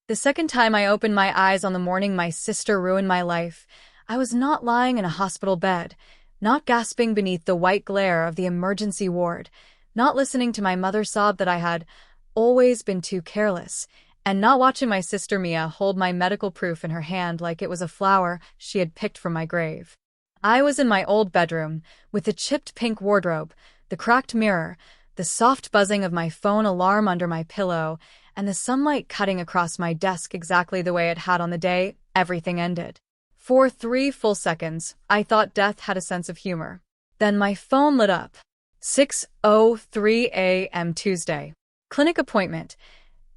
The second time I opened my eyes on the morning my sister ruined my life, I was not lying in a hospital bed, not gasping beneath the white glare of the emergency ward, not listening to my mother sob that I had always been too careless, and not watching my sister Mia hold my medical proof in her hand like it was a flower she had picked from my grave. I was in my old bedroom, with the chipped pink wardrobe, the cracked mirror, the soft buzzing of my phone alarm under my pillow, and the sunlight cutting across my desk exactly the way it had on the day everything ended. For 3 full seconds, I thought death had a sense of humor. Then my phone lit up. 6:03 a.m. Tuesday. Clinic appointment.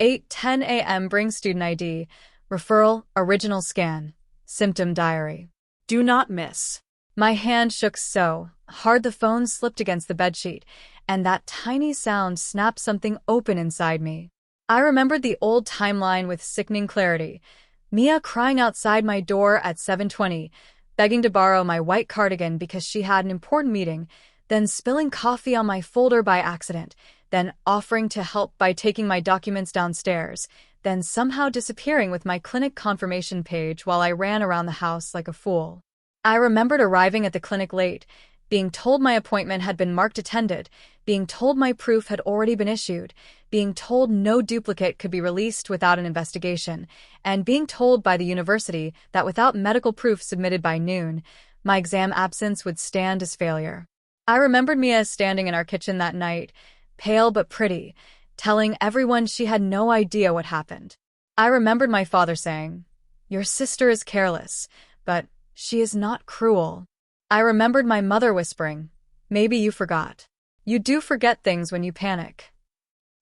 8:10 a.m. Bring student ID. Referral, original scan. Symptom diary. Do not miss. My hand shook so hard the phone slipped against the bedsheet, and that tiny sound snapped something open inside me. I remembered the old timeline with sickening clarity. Mia crying outside my door at 7:20, begging to borrow my white cardigan because she had an important meeting, then spilling coffee on my folder by accident, then offering to help by taking my documents downstairs, then somehow disappearing with my clinic confirmation page while I ran around the house like a fool. I remembered arriving at the clinic late, being told my appointment had been marked attended, being told my proof had already been issued, being told no duplicate could be released without an investigation, and being told by the university that without medical proof submitted by noon, my exam absence would stand as failure. I remembered Mia standing in our kitchen that night, pale but pretty, telling everyone she had no idea what happened. I remembered my father saying, "Your sister is careless, but she is not cruel." I remembered my mother whispering, "Maybe you forgot. You do forget things when you panic."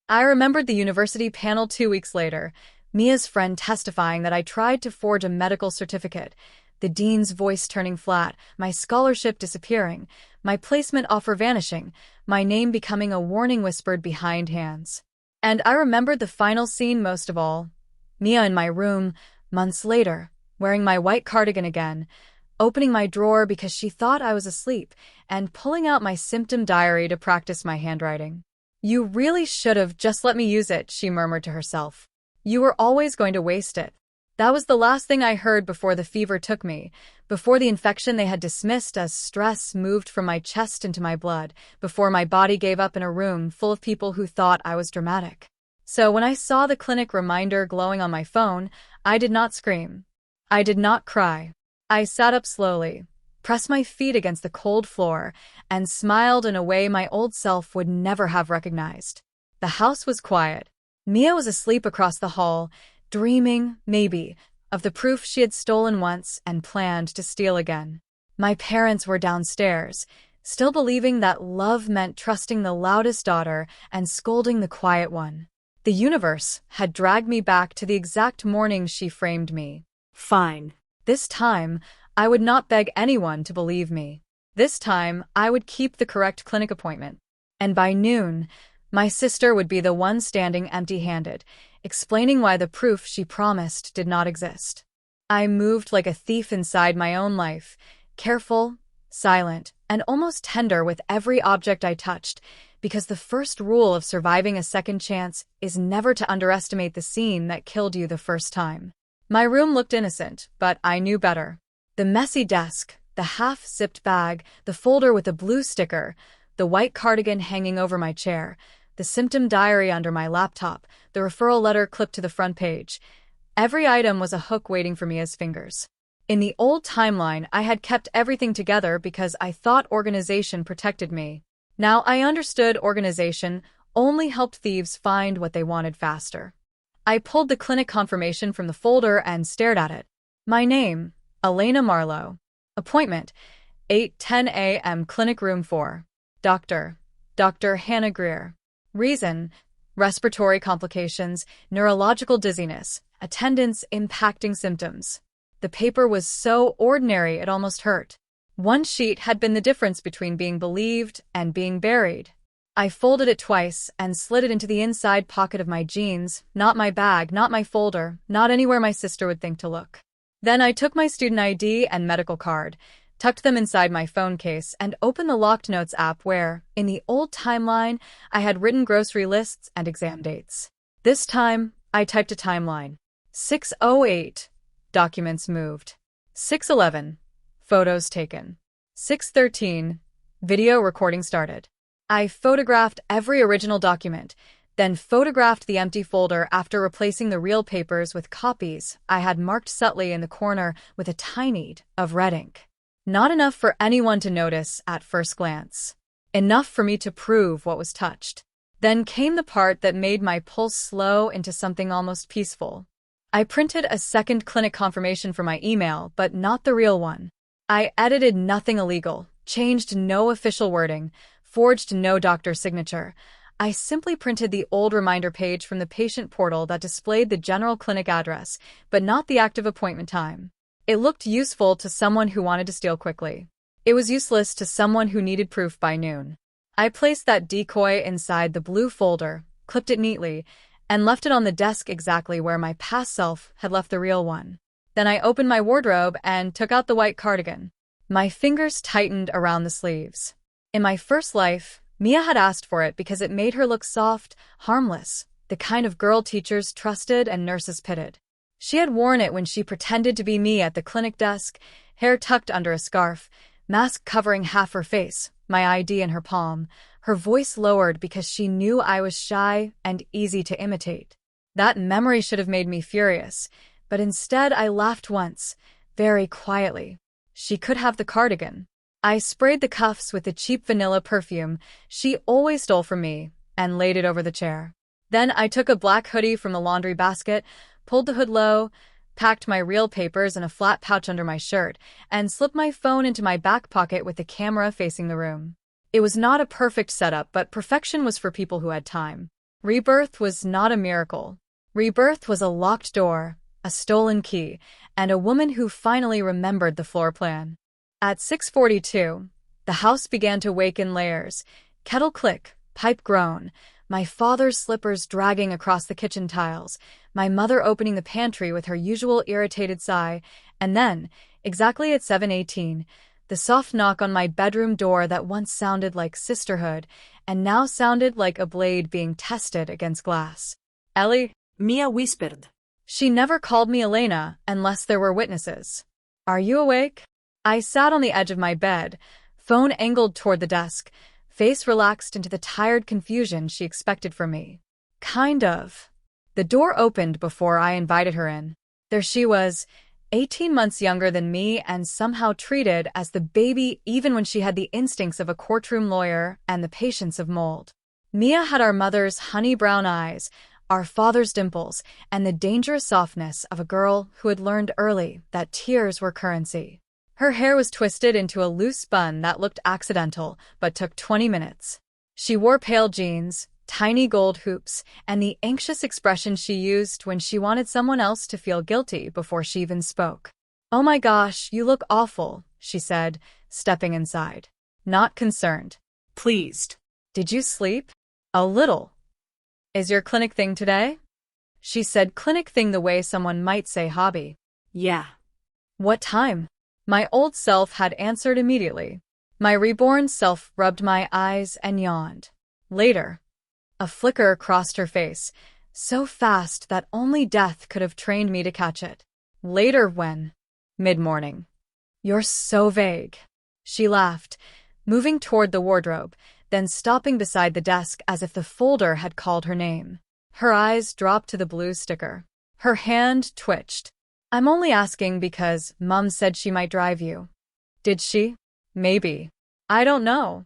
I remembered the university panel 2 weeks later, Mia's friend testifying that I tried to forge a medical certificate, the dean's voice turning flat, my scholarship disappearing, my placement offer vanishing, my name becoming a warning whispered behind hands. And I remembered the final scene most of all, Mia in my room, months later, wearing my white cardigan again, opening my drawer because she thought I was asleep, and pulling out my symptom diary to practice my handwriting. "You really should have just let me use it," she murmured to herself. "You were always going to waste it." That was the last thing I heard before the fever took me, before the infection they had dismissed as stress moved from my chest into my blood, before my body gave up in a room full of people who thought I was dramatic. So when I saw the clinic reminder glowing on my phone, I did not scream. I did not cry. I sat up slowly, pressed my feet against the cold floor, and smiled in a way my old self would never have recognized. The house was quiet. Mia was asleep across the hall, dreaming, maybe, of the proof she had stolen once and planned to steal again. My parents were downstairs, still believing that love meant trusting the loudest daughter and scolding the quiet one. The universe had dragged me back to the exact morning she framed me. Fine. This time, I would not beg anyone to believe me. This time, I would keep the correct clinic appointment. And by noon, my sister would be the one standing empty-handed, explaining why the proof she promised did not exist. I moved like a thief inside my own life, careful, silent, and almost tender with every object I touched, because the first rule of surviving a second chance is never to underestimate the scene that killed you the first time. My room looked innocent, but I knew better. The messy desk, the half-zipped bag, the folder with a blue sticker, the white cardigan hanging over my chair, the symptom diary under my laptop, the referral letter clipped to the front page. Every item was a hook waiting for Mia's fingers. In the old timeline, I had kept everything together because I thought organization protected me. Now I understood organization only helped thieves find what they wanted faster. I pulled the clinic confirmation from the folder and stared at it. My name, Elena Marlowe. Appointment, 8:10 a.m. Clinic Room 4. Dr. Hannah Greer. Reason, respiratory complications, neurological dizziness, attendance impacting symptoms. The paper was so ordinary it almost hurt. One sheet had been the difference between being believed and being buried. I folded it twice and slid it into the inside pocket of my jeans, not my bag, not my folder, not anywhere my sister would think to look. Then I took my student ID and medical card, tucked them inside my phone case, and opened the locked notes app where, in the old timeline, I had written grocery lists and exam dates. This time, I typed a timeline. 6:08. Documents moved. 6:11. Photos taken. 6:13. Video recording started. I photographed every original document, then photographed the empty folder after replacing the real papers with copies I had marked subtly in the corner with a tiny dot of red ink. Not enough for anyone to notice at first glance. Enough for me to prove what was touched. Then came the part that made my pulse slow into something almost peaceful. I printed a second clinic confirmation for my email, but not the real one. I edited nothing illegal, changed no official wording, forged no doctor's signature. I simply printed the old reminder page from the patient portal that displayed the general clinic address, but not the active appointment time. It looked useful to someone who wanted to steal quickly. It was useless to someone who needed proof by noon. I placed that decoy inside the blue folder, clipped it neatly, and left it on the desk exactly where my past self had left the real one. Then I opened my wardrobe and took out the white cardigan. My fingers tightened around the sleeves. In my first life, Mia had asked for it because it made her look soft, harmless, the kind of girl teachers trusted and nurses pitied. She had worn it when she pretended to be me at the clinic desk, hair tucked under a scarf, mask covering half her face, my ID in her palm, her voice lowered because she knew I was shy and easy to imitate. That memory should have made me furious, but instead I laughed once, very quietly. She could have the cardigan. I sprayed the cuffs with the cheap vanilla perfume she always stole from me and laid it over the chair. Then I took a black hoodie from the laundry basket, pulled the hood low, packed my real papers in a flat pouch under my shirt, and slipped my phone into my back pocket with the camera facing the room. It was not a perfect setup, but perfection was for people who had time. Rebirth was not a miracle. Rebirth was a locked door, a stolen key, and a woman who finally remembered the floor plan. At 6:42, the house began to wake in layers. Kettle click, pipe groan, my father's slippers dragging across the kitchen tiles, my mother opening the pantry with her usual irritated sigh, and then, exactly at 7:18, the soft knock on my bedroom door that once sounded like sisterhood and now sounded like a blade being tested against glass. "Ellie," Mia whispered. She never called me Elena unless there were witnesses. "Are you awake?" I sat on the edge of my bed, phone angled toward the desk, face relaxed into the tired confusion she expected from me. Kind of. The door opened before I invited her in. There she was, 18 months younger than me and somehow treated as the baby even when she had the instincts of a courtroom lawyer and the patience of mold. Mia had our mother's honey brown eyes, our father's dimples, and the dangerous softness of a girl who had learned early that tears were currency. Her hair was twisted into a loose bun that looked accidental, but took 20 minutes. She wore pale jeans, tiny gold hoops, and the anxious expression she used when she wanted someone else to feel guilty before she even spoke. "Oh my gosh, you look awful," she said, stepping inside. Not concerned. Pleased. "Did you sleep?" "A little." "Is your clinic thing today?" She said clinic thing the way someone might say hobby. "Yeah." "What time?" My old self had answered immediately. My reborn self rubbed my eyes and yawned. "Later." A flicker crossed her face, so fast that only death could have trained me to catch it. "Later when?" "Mid-morning." "You're so vague." She laughed, moving toward the wardrobe, then stopping beside the desk as if the folder had called her name. Her eyes dropped to the blue sticker. Her hand twitched. "I'm only asking because Mum said she might drive you." "Did she?" "Maybe. I don't know."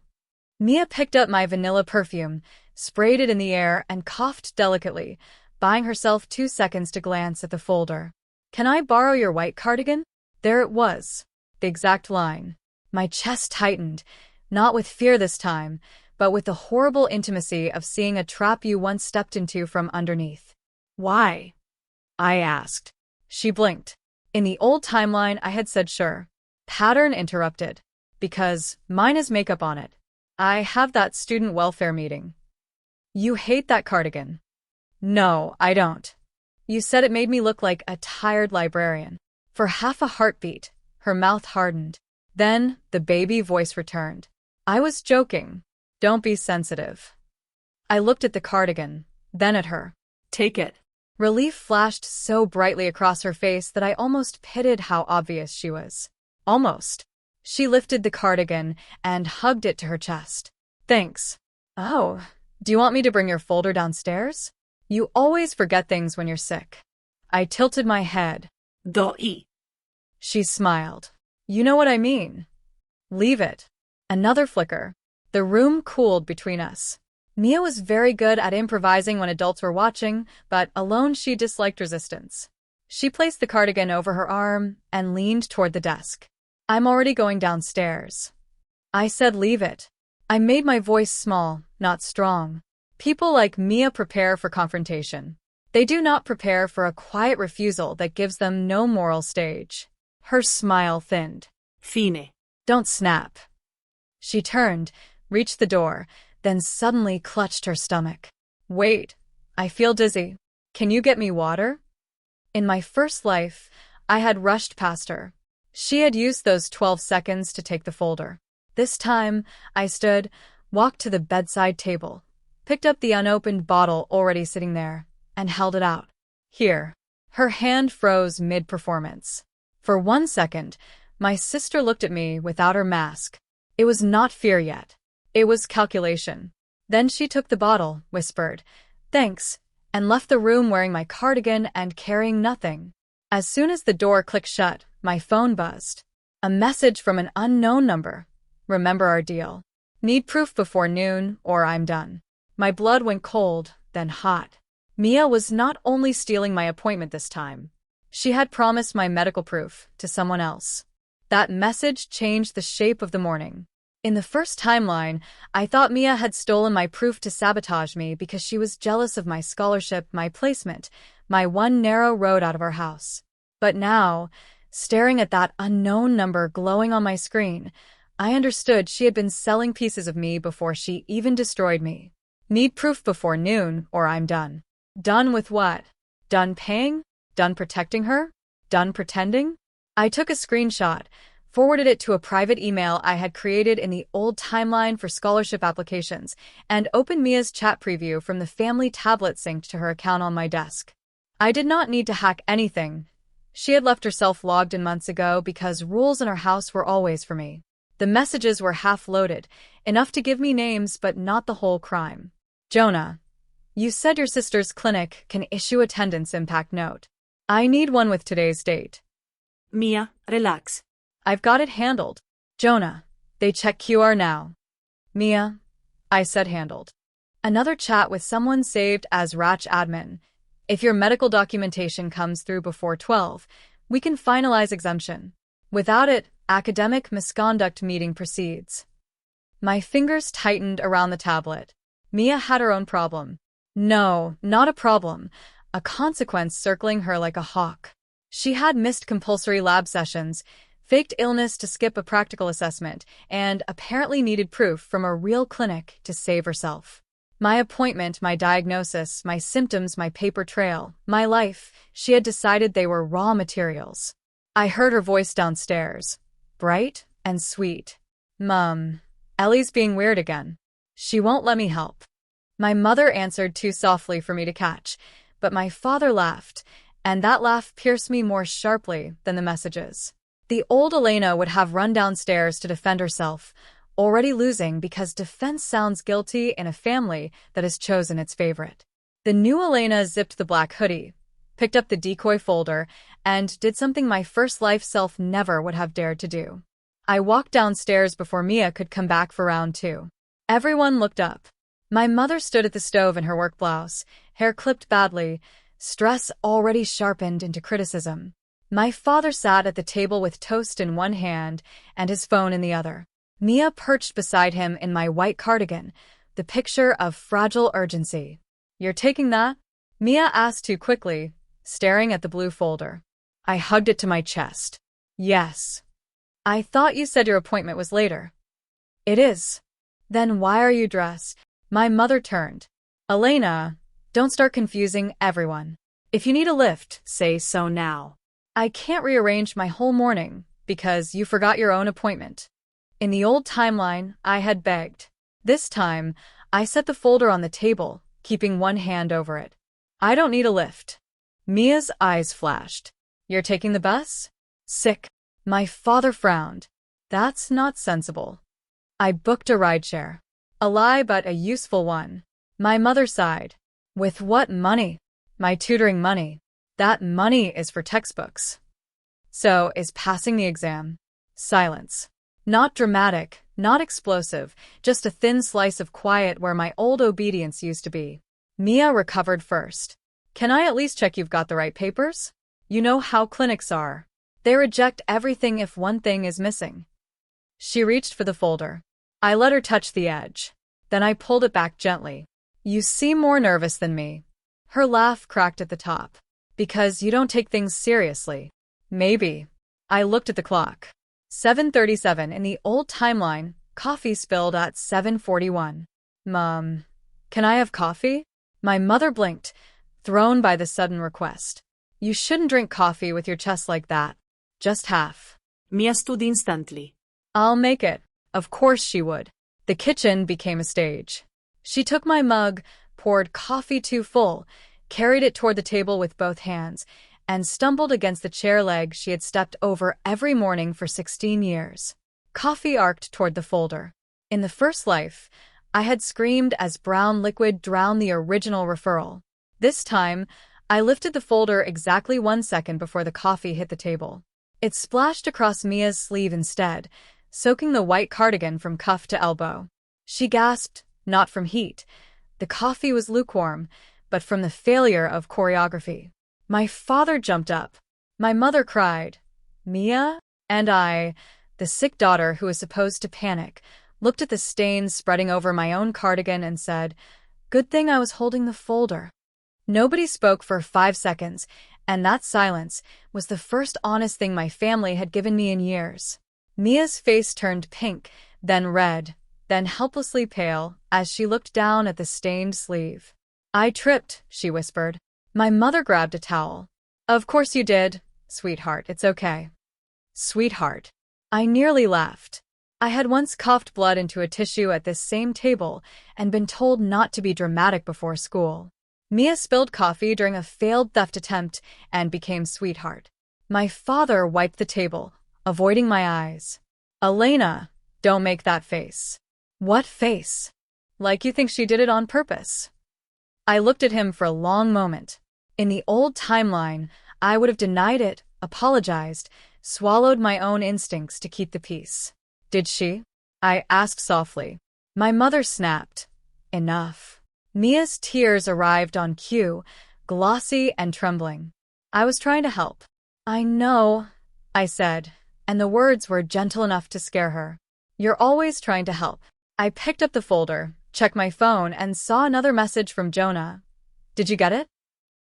Mia picked up my vanilla perfume, sprayed it in the air, and coughed delicately, buying herself 2 seconds to glance at the folder. "Can I borrow your white cardigan?" There it was, the exact line. My chest tightened, not with fear this time, but with the horrible intimacy of seeing a trap you once stepped into from underneath. "Why?" I asked. She blinked. In the old timeline, I had said sure. Pattern interrupted. "Because mine has makeup on it. I have that student welfare meeting." "You hate that cardigan." "No, I don't." "You said it made me look like a tired librarian." For half a heartbeat, her mouth hardened. Then the baby voice returned. "I was joking. Don't be sensitive." I looked at the cardigan, then at her. "Take it." Relief flashed so brightly across her face that I almost pitied how obvious she was. Almost. She lifted the cardigan and hugged it to her chest. Thanks. Oh, do you want me to bring your folder downstairs? You always forget things when you're sick. I tilted my head. Doi. She smiled. You know what I mean. Leave it. Another flicker. The room cooled between us. Mia was very good at improvising when adults were watching, but alone she disliked resistance. She placed the cardigan over her arm and leaned toward the desk. I'm already going downstairs. I said leave it. I made my voice small, not strong. People like Mia prepare for confrontation. They do not prepare for a quiet refusal that gives them no moral stage. Her smile thinned. Fine. Don't snap. She turned, reached the door, then suddenly clutched her stomach. Wait, I feel dizzy. Can you get me water? In my first life, I had rushed past her. She had used those 12 seconds to take the folder. This time, I stood, walked to the bedside table, picked up the unopened bottle already sitting there, and held it out. Here. Her hand froze mid-performance. For 1 second, my sister looked at me without her mask. It was not fear yet. It was calculation. Then she took the bottle, whispered, "Thanks," and left the room wearing my cardigan and carrying nothing. As soon as the door clicked shut, my phone buzzed. A message from an unknown number. Remember our deal. Need proof before noon, or I'm done. My blood went cold, then hot. Mia was not only stealing my appointment this time. She had promised my medical proof to someone else. That message changed the shape of the morning. In the first timeline, I thought Mia had stolen my proof to sabotage me because she was jealous of my scholarship, my placement, my one narrow road out of our house. But now, staring at that unknown number glowing on my screen, I understood she had been selling pieces of me before she even destroyed me. Need proof before noon, or I'm done. Done with what? Done paying? Done protecting her? Done pretending? I took a screenshot, forwarded it to a private email I had created in the old timeline for scholarship applications, and opened Mia's chat preview from the family tablet synced to her account on my desk. I did not need to hack anything. She had left herself logged in months ago because rules in her house were always for me. The messages were half-loaded, enough to give me names but not the whole crime. Jonah, you said your sister's clinic can issue attendance impact note. I need one with today's date. Mia, relax. I've got it handled. Jonah, they check QR now. Mia, I said handled. Another chat with someone saved as Ratch admin. If your medical documentation comes through before 12, we can finalize exemption. Without it, academic misconduct meeting proceeds. My fingers tightened around the tablet. Mia had her own problem. No, not a problem. A consequence circling her like a hawk. She had missed compulsory lab sessions, faked illness to skip a practical assessment, and apparently needed proof from a real clinic to save herself. My appointment, my diagnosis, my symptoms, my paper trail, my life, she had decided they were raw materials. I heard her voice downstairs, bright and sweet. Mom, Ellie's being weird again. She won't let me help. My mother answered too softly for me to catch, but my father laughed, and that laugh pierced me more sharply than the messages. The old Elena would have run downstairs to defend herself, already losing because defense sounds guilty in a family that has chosen its favorite. The new Elena zipped the black hoodie, picked up the decoy folder, and did something my first life self never would have dared to do. I walked downstairs before Mia could come back for round 2. Everyone looked up. My mother stood at the stove in her work blouse, hair clipped badly, stress already sharpened into criticism. My father sat at the table with toast in one hand and his phone in the other. Mia perched beside him in my white cardigan, the picture of fragile urgency. You're taking that? Mia asked too quickly, staring at the blue folder. I hugged it to my chest. Yes. I thought you said your appointment was later. It is. Then why are you dressed? My mother turned. Elena, don't start confusing everyone. If you need a lift, say so now. I can't rearrange my whole morning because you forgot your own appointment. In the old timeline, I had begged. This time, I set the folder on the table, keeping one hand over it. I don't need a lift. Mia's eyes flashed. You're taking the bus? Sick. My father frowned. That's not sensible. I booked a rideshare. A lie, but a useful one. My mother sighed. With what money? My tutoring money. That money is for textbooks. So, is passing the exam? Silence. Not dramatic, not explosive, just a thin slice of quiet where my old obedience used to be. Mia recovered first. Can I at least check you've got the right papers? You know how clinics are. They reject everything if one thing is missing. She reached for the folder. I let her touch the edge. Then I pulled it back gently. You seem more nervous than me. Her laugh cracked at the top. Because you don't take things seriously. Maybe. I looked at the clock. 7:37 in the old timeline, coffee spilled at 7:41. Mom, can I have coffee? My mother blinked, thrown by the sudden request. You shouldn't drink coffee with your chest like that. Just half. Mia stood instantly. I'll make it. Of course she would. The kitchen became a stage. She took my mug, poured coffee too full, carried it toward the table with both hands, and stumbled against the chair leg she had stepped over every morning for 16 years. Coffee arced toward the folder. In the first life, I had screamed as brown liquid drowned the original referral. This time, I lifted the folder exactly 1 second before the coffee hit the table. It splashed across Mia's sleeve instead, soaking the white cardigan from cuff to elbow. She gasped, not from heat. The coffee was lukewarm, but from the failure of choreography. My father jumped up. My mother cried. Mia? And I, the sick daughter who was supposed to panic, looked at the stains spreading over my own cardigan and said, "Good thing I was holding the folder." Nobody spoke for 5 seconds, and that silence was the first honest thing my family had given me in years. Mia's face turned pink, then red, then helplessly pale as she looked down at the stained sleeve. I tripped, she whispered. My mother grabbed a towel. Of course you did, sweetheart, it's okay. Sweetheart. I nearly laughed. I had once coughed blood into a tissue at this same table and been told not to be dramatic before school. Mia spilled coffee during a failed theft attempt and became sweetheart. My father wiped the table, avoiding my eyes. Elena, don't make that face. What face? Like you think she did it on purpose. I looked at him for a long moment. In the old timeline, I would have denied it, apologized, swallowed my own instincts to keep the peace. Did she? I asked softly. My mother snapped. Enough. Mia's tears arrived on cue, glossy and trembling. I was trying to help. I know, I said, and the words were gentle enough to scare her. You're always trying to help. I picked up the folder, checked my phone, and saw another message from Jonah. Did you get it?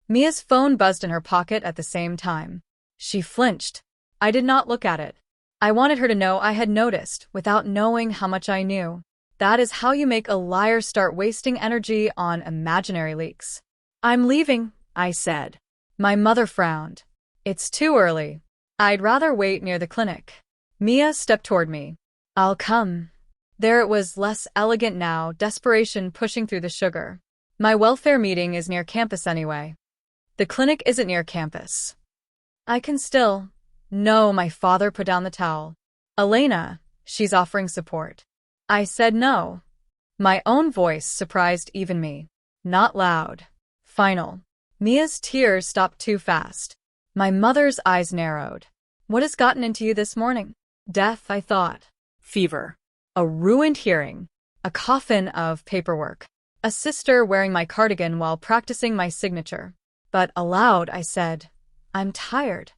Mia's phone buzzed in her pocket at the same time. She flinched. I did not look at it. I wanted her to know I had noticed, without knowing how much I knew. That is how you make a liar start wasting energy on imaginary leaks. I'm leaving, I said. My mother frowned. It's too early. I'd rather wait near the clinic. Mia stepped toward me. I'll come. There it was, less elegant now, desperation pushing through the sugar. My welfare meeting is near campus anyway. The clinic isn't near campus. I can still. No, my father put down the towel. Elena, she's offering support. I said no. My own voice surprised even me. Not loud. Final. Mia's tears stopped too fast. My mother's eyes narrowed. What has gotten into you this morning? Death, I thought. Fever. A ruined hearing. A coffin of paperwork. A sister wearing my cardigan while practicing my signature. But aloud I said, I'm tired.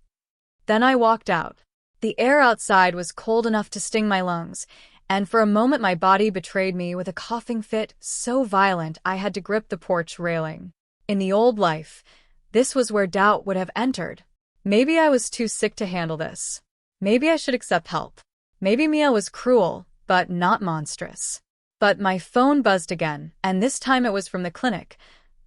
Then I walked out. The air outside was cold enough to sting my lungs, and for a moment my body betrayed me with a coughing fit so violent I had to grip the porch railing. In the old life, this was where doubt would have entered. Maybe I was too sick to handle this. Maybe I should accept help. Maybe Mia was cruel, but not monstrous. But my phone buzzed again, and this time it was from the clinic.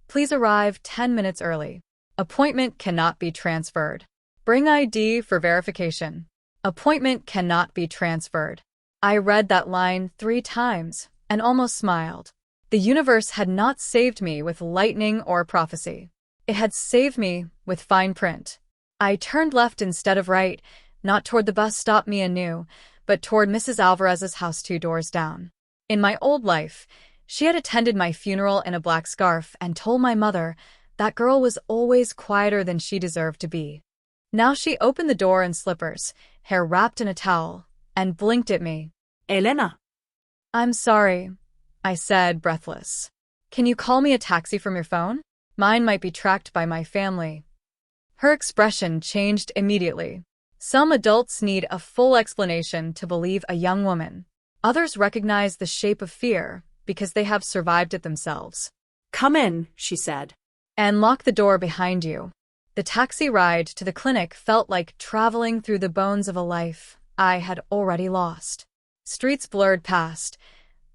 Please arrive 10 minutes early. Appointment cannot be transferred. Bring ID for verification. Appointment cannot be transferred. I read that line 3 times and almost smiled. The universe had not saved me with lightning or prophecy. It had saved me with fine print. I turned left instead of right, not toward the bus stop Mia knew, but toward Mrs. Alvarez's house 2 doors down. In my old life, she had attended my funeral in a black scarf and told my mother that girl was always quieter than she deserved to be. Now she opened the door in slippers, hair wrapped in a towel, and blinked at me. Elena. I'm sorry, I said, breathless. Can you call me a taxi from your phone? Mine might be tracked by my family. Her expression changed immediately. Some adults need a full explanation to believe a young woman. Others recognize the shape of fear because they have survived it themselves. Come in, she said. And lock the door behind you. The taxi ride to the clinic felt like traveling through the bones of a life I had already lost. Streets blurred past.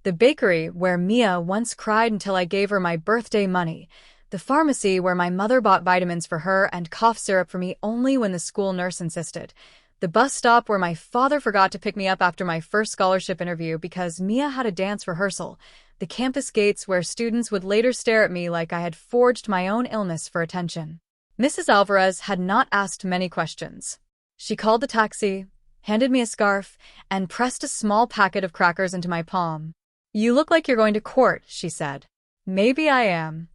The bakery where Mia once cried until I gave her my birthday money. The pharmacy where my mother bought vitamins for her and cough syrup for me only when the school nurse insisted. The bus stop where my father forgot to pick me up after my first scholarship interview because Mia had a dance rehearsal. The campus gates where students would later stare at me like I had forged my own illness for attention. Mrs. Alvarez had not asked many questions. She called the taxi, handed me a scarf, and pressed a small packet of crackers into my palm. You look like you're going to court, she said. Maybe I am.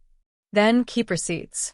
Then keep receipts.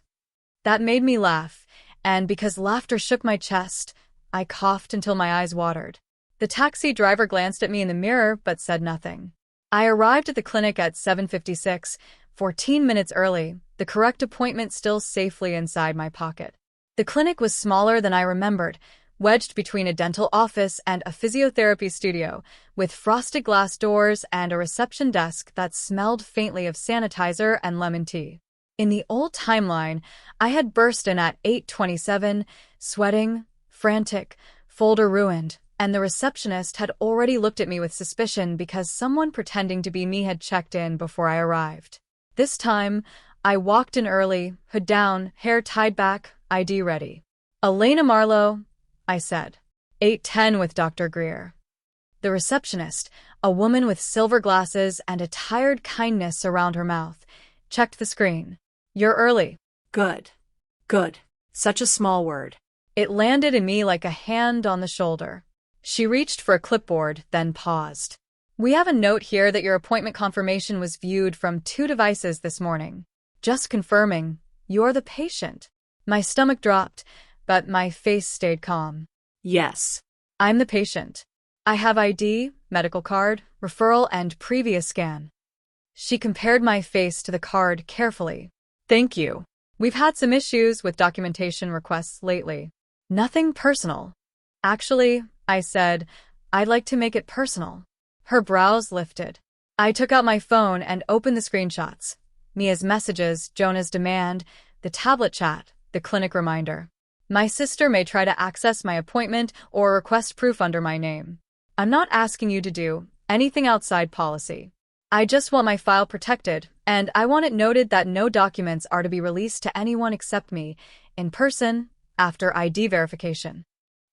That made me laugh, and because laughter shook my chest, I coughed until my eyes watered. The taxi driver glanced at me in the mirror but said nothing. I arrived at the clinic at 7:56, 14 minutes early, the correct appointment still safely inside my pocket. The clinic was smaller than I remembered, wedged between a dental office and a physiotherapy studio, with frosted glass doors and a reception desk that smelled faintly of sanitizer and lemon tea. In the old timeline, I had burst in at 8:27, sweating, frantic, folder ruined, and the receptionist had already looked at me with suspicion because someone pretending to be me had checked in before I arrived. This time, I walked in early, hood down, hair tied back, ID ready. Elena Marlowe, I said. 8:10 with Dr. Greer. The receptionist, a woman with silver glasses and a tired kindness around her mouth, checked the screen. You're early. Good. Good. Such a small word. It landed in me like a hand on the shoulder. She reached for a clipboard, then paused. We have a note here that your appointment confirmation was viewed from 2 devices this morning. Just confirming, you're the patient. My stomach dropped, but my face stayed calm. Yes. I'm the patient. I have ID, medical card, referral, and previous scan. She compared my face to the card carefully. Thank you. We've had some issues with documentation requests lately. Nothing personal. Actually, I said, I'd like to make it personal. Her brows lifted. I took out my phone and opened the screenshots. Mia's messages, Jonah's demand, the tablet chat, the clinic reminder. My sister may try to access my appointment or request proof under my name. I'm not asking you to do anything outside policy. I just want my file protected, and I want it noted that no documents are to be released to anyone except me, in person, after ID verification.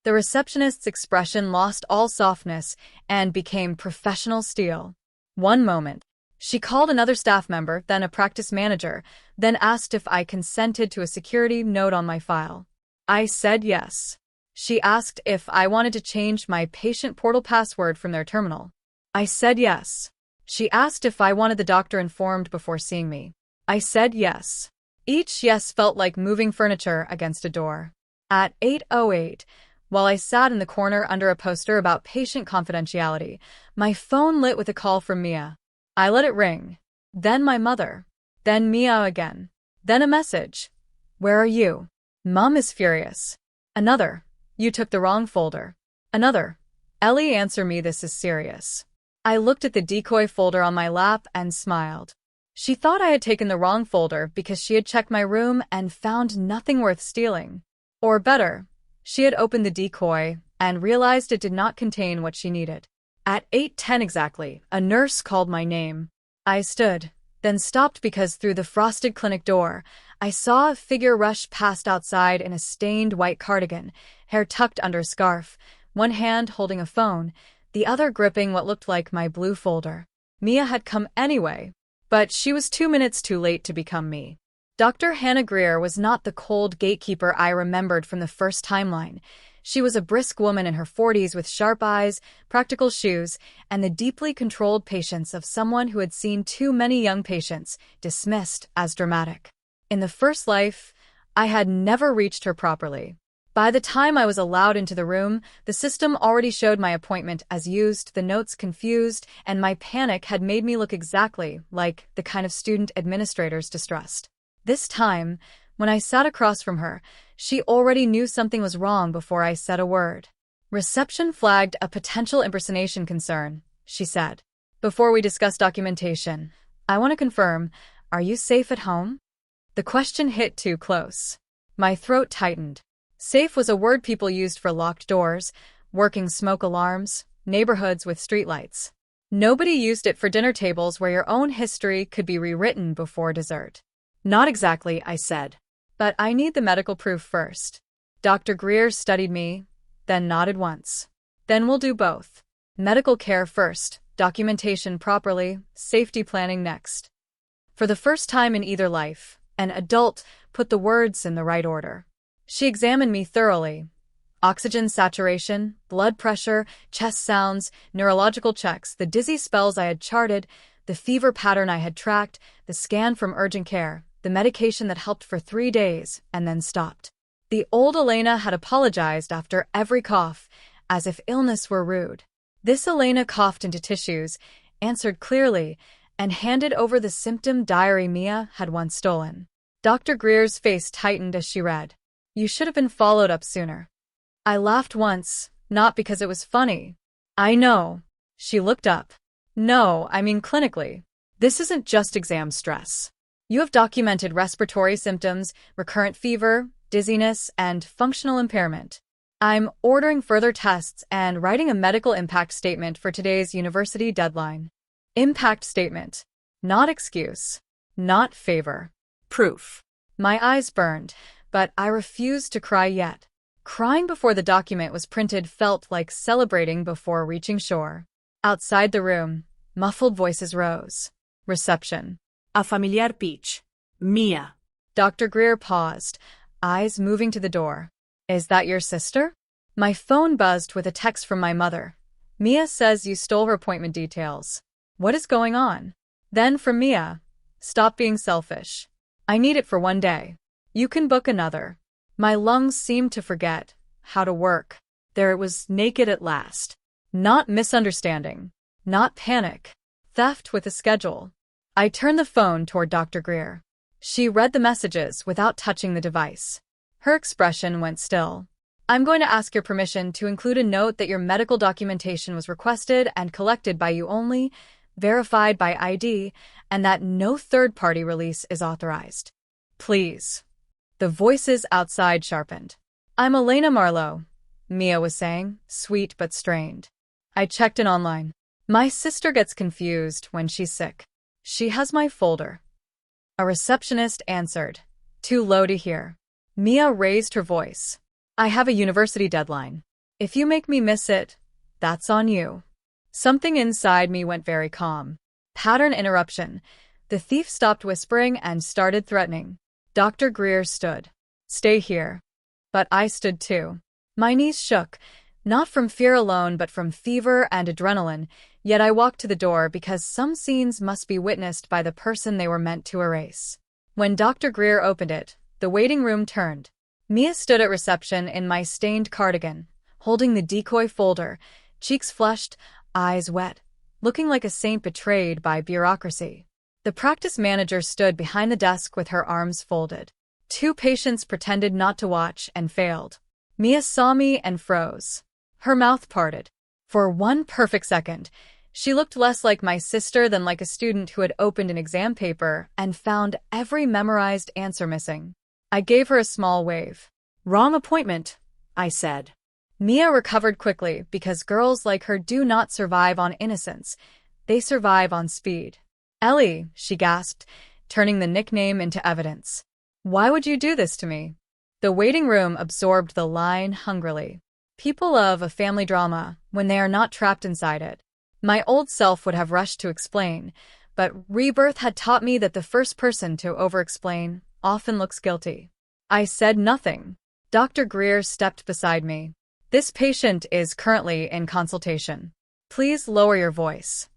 The receptionist's expression lost all softness and became professional steel. One moment, she called another staff member, then a practice manager, then asked if I consented to a security note on my file. I said yes. She asked if I wanted to change my patient portal password from their terminal. I said yes. She asked if I wanted the doctor informed before seeing me. I said yes. Each yes felt like moving furniture against a door. At 8:08, while I sat in the corner under a poster about patient confidentiality, my phone lit with a call from Mia. I let it ring. Then my mother. Then Mia again. Then a message. Where are you? Mom is furious. Another. You took the wrong folder. Another. Ellie, answer me, this is serious. I looked at the decoy folder on my lap and smiled. She thought I had taken the wrong folder because she had checked my room and found nothing worth stealing. Or better, she had opened the decoy and realized it did not contain what she needed. At 8:10 exactly, a nurse called my name. I stood, then stopped because through the frosted clinic door, I saw a figure rush past outside in a stained white cardigan, hair tucked under a scarf, one hand holding a phone, the other gripping what looked like my blue folder. Mia had come anyway, but she was 2 minutes too late to become me. Dr. Hannah Greer was not the cold gatekeeper I remembered from the first timeline. She was a brisk woman in her 40s with sharp eyes, practical shoes, and the deeply controlled patience of someone who had seen too many young patients dismissed as dramatic. In the first life, I had never reached her properly. By the time I was allowed into the room, the system already showed my appointment as used, the notes confused, and my panic had made me look exactly like the kind of student administrators distrust. This time, when I sat across from her, she already knew something was wrong before I said a word. Reception flagged a potential impersonation concern, she said. Before we discuss documentation, I want to confirm, are you safe at home? The question hit too close. My throat tightened. Safe was a word people used for locked doors, working smoke alarms, neighborhoods with streetlights. Nobody used it for dinner tables where your own history could be rewritten before dessert. Not exactly, I said. But I need the medical proof first. Dr. Greer studied me, then nodded once. Then we'll do both. Medical care first, documentation properly, safety planning next. For the first time in either life, an adult put the words in the right order. She examined me thoroughly. Oxygen saturation, blood pressure, chest sounds, neurological checks, the dizzy spells I had charted, the fever pattern I had tracked, the scan from urgent care, the medication that helped for 3 days and then stopped. The old Elena had apologized after every cough, as if illness were rude. This Elena coughed into tissues, answered clearly, and handed over the symptom diary Mia had once stolen. Dr. Greer's face tightened as she read. You should have been followed up sooner. I laughed once, not because it was funny. I know. She looked up. No, I mean clinically. This isn't just exam stress. You have documented respiratory symptoms, recurrent fever, dizziness, and functional impairment. I'm ordering further tests and writing a medical impact statement for today's university deadline. Impact statement. Not excuse. Not favor. Proof. My eyes burned, but I refused to cry yet. Crying before the document was printed felt like celebrating before reaching shore. Outside the room, muffled voices rose. Reception. A familiar pitch. Mia. Dr. Greer paused, eyes moving to the door. Is that your sister? My phone buzzed with a text from my mother. Mia says you stole her appointment details. What is going on? Then from Mia. Stop being selfish. I need it for 1 day. You can book another. My lungs seemed to forget how to work. There it was, naked at last. Not misunderstanding. Not panic. Theft with a schedule. I turned the phone toward Dr. Greer. She read the messages without touching the device. Her expression went still. I'm going to ask your permission to include a note that your medical documentation was requested and collected by you only, verified by ID, and that no third-party release is authorized. Please. The voices outside sharpened. I'm Elena Marlowe, Mia was saying, sweet but strained. I checked in online. My sister gets confused when she's sick. She has my folder. A receptionist answered. Too low to hear. Mia raised her voice. I have a university deadline. If you make me miss it, that's on you. Something inside me went very calm. Pattern interruption. The thief stopped whispering and started threatening. Dr. Greer stood. Stay here. But I stood too. My knees shook, not from fear alone but from fever and adrenaline, yet I walked to the door because some scenes must be witnessed by the person they were meant to erase. When Dr. Greer opened it, the waiting room turned. Mia stood at reception in my stained cardigan, holding the decoy folder, cheeks flushed, eyes wet, looking like a saint betrayed by bureaucracy. The practice manager stood behind the desk with her arms folded. 2 patients pretended not to watch and failed. Mia saw me and froze. Her mouth parted. For 1 perfect second, she looked less like my sister than like a student who had opened an exam paper and found every memorized answer missing. I gave her a small wave. Wrong appointment, I said. Mia recovered quickly because girls like her do not survive on innocence. They survive on speed. Ellie, she gasped, turning the nickname into evidence. Why would you do this to me? The waiting room absorbed the line hungrily. People love a family drama when they are not trapped inside it. My old self would have rushed to explain, but Rebirth had taught me that the first person to over-explain often looks guilty. I said nothing. Dr. Greer stepped beside me. This patient is currently in consultation. Please lower your voice.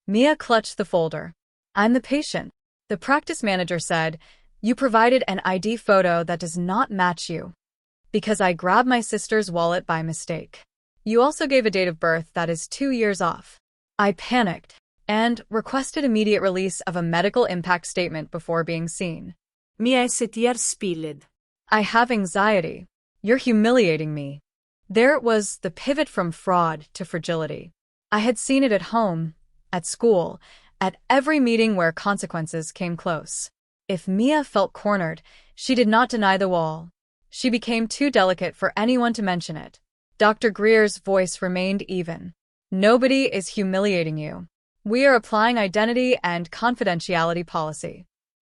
Mia clutched the folder. I'm the patient. The practice manager said, you provided an ID photo that does not match you. Because I grabbed my sister's wallet by mistake. You also gave a date of birth that is 2 years off. I panicked and requested immediate release of a medical impact statement before being seen. Mia STR spilled. I have anxiety. You're humiliating me. There it was, the pivot from fraud to fragility. I had seen it at home, at school, at every meeting where consequences came close. If Mia felt cornered, she did not deny the wall. She became too delicate for anyone to mention it. Dr. Greer's voice remained even. Nobody is humiliating you. We are applying identity and confidentiality policy.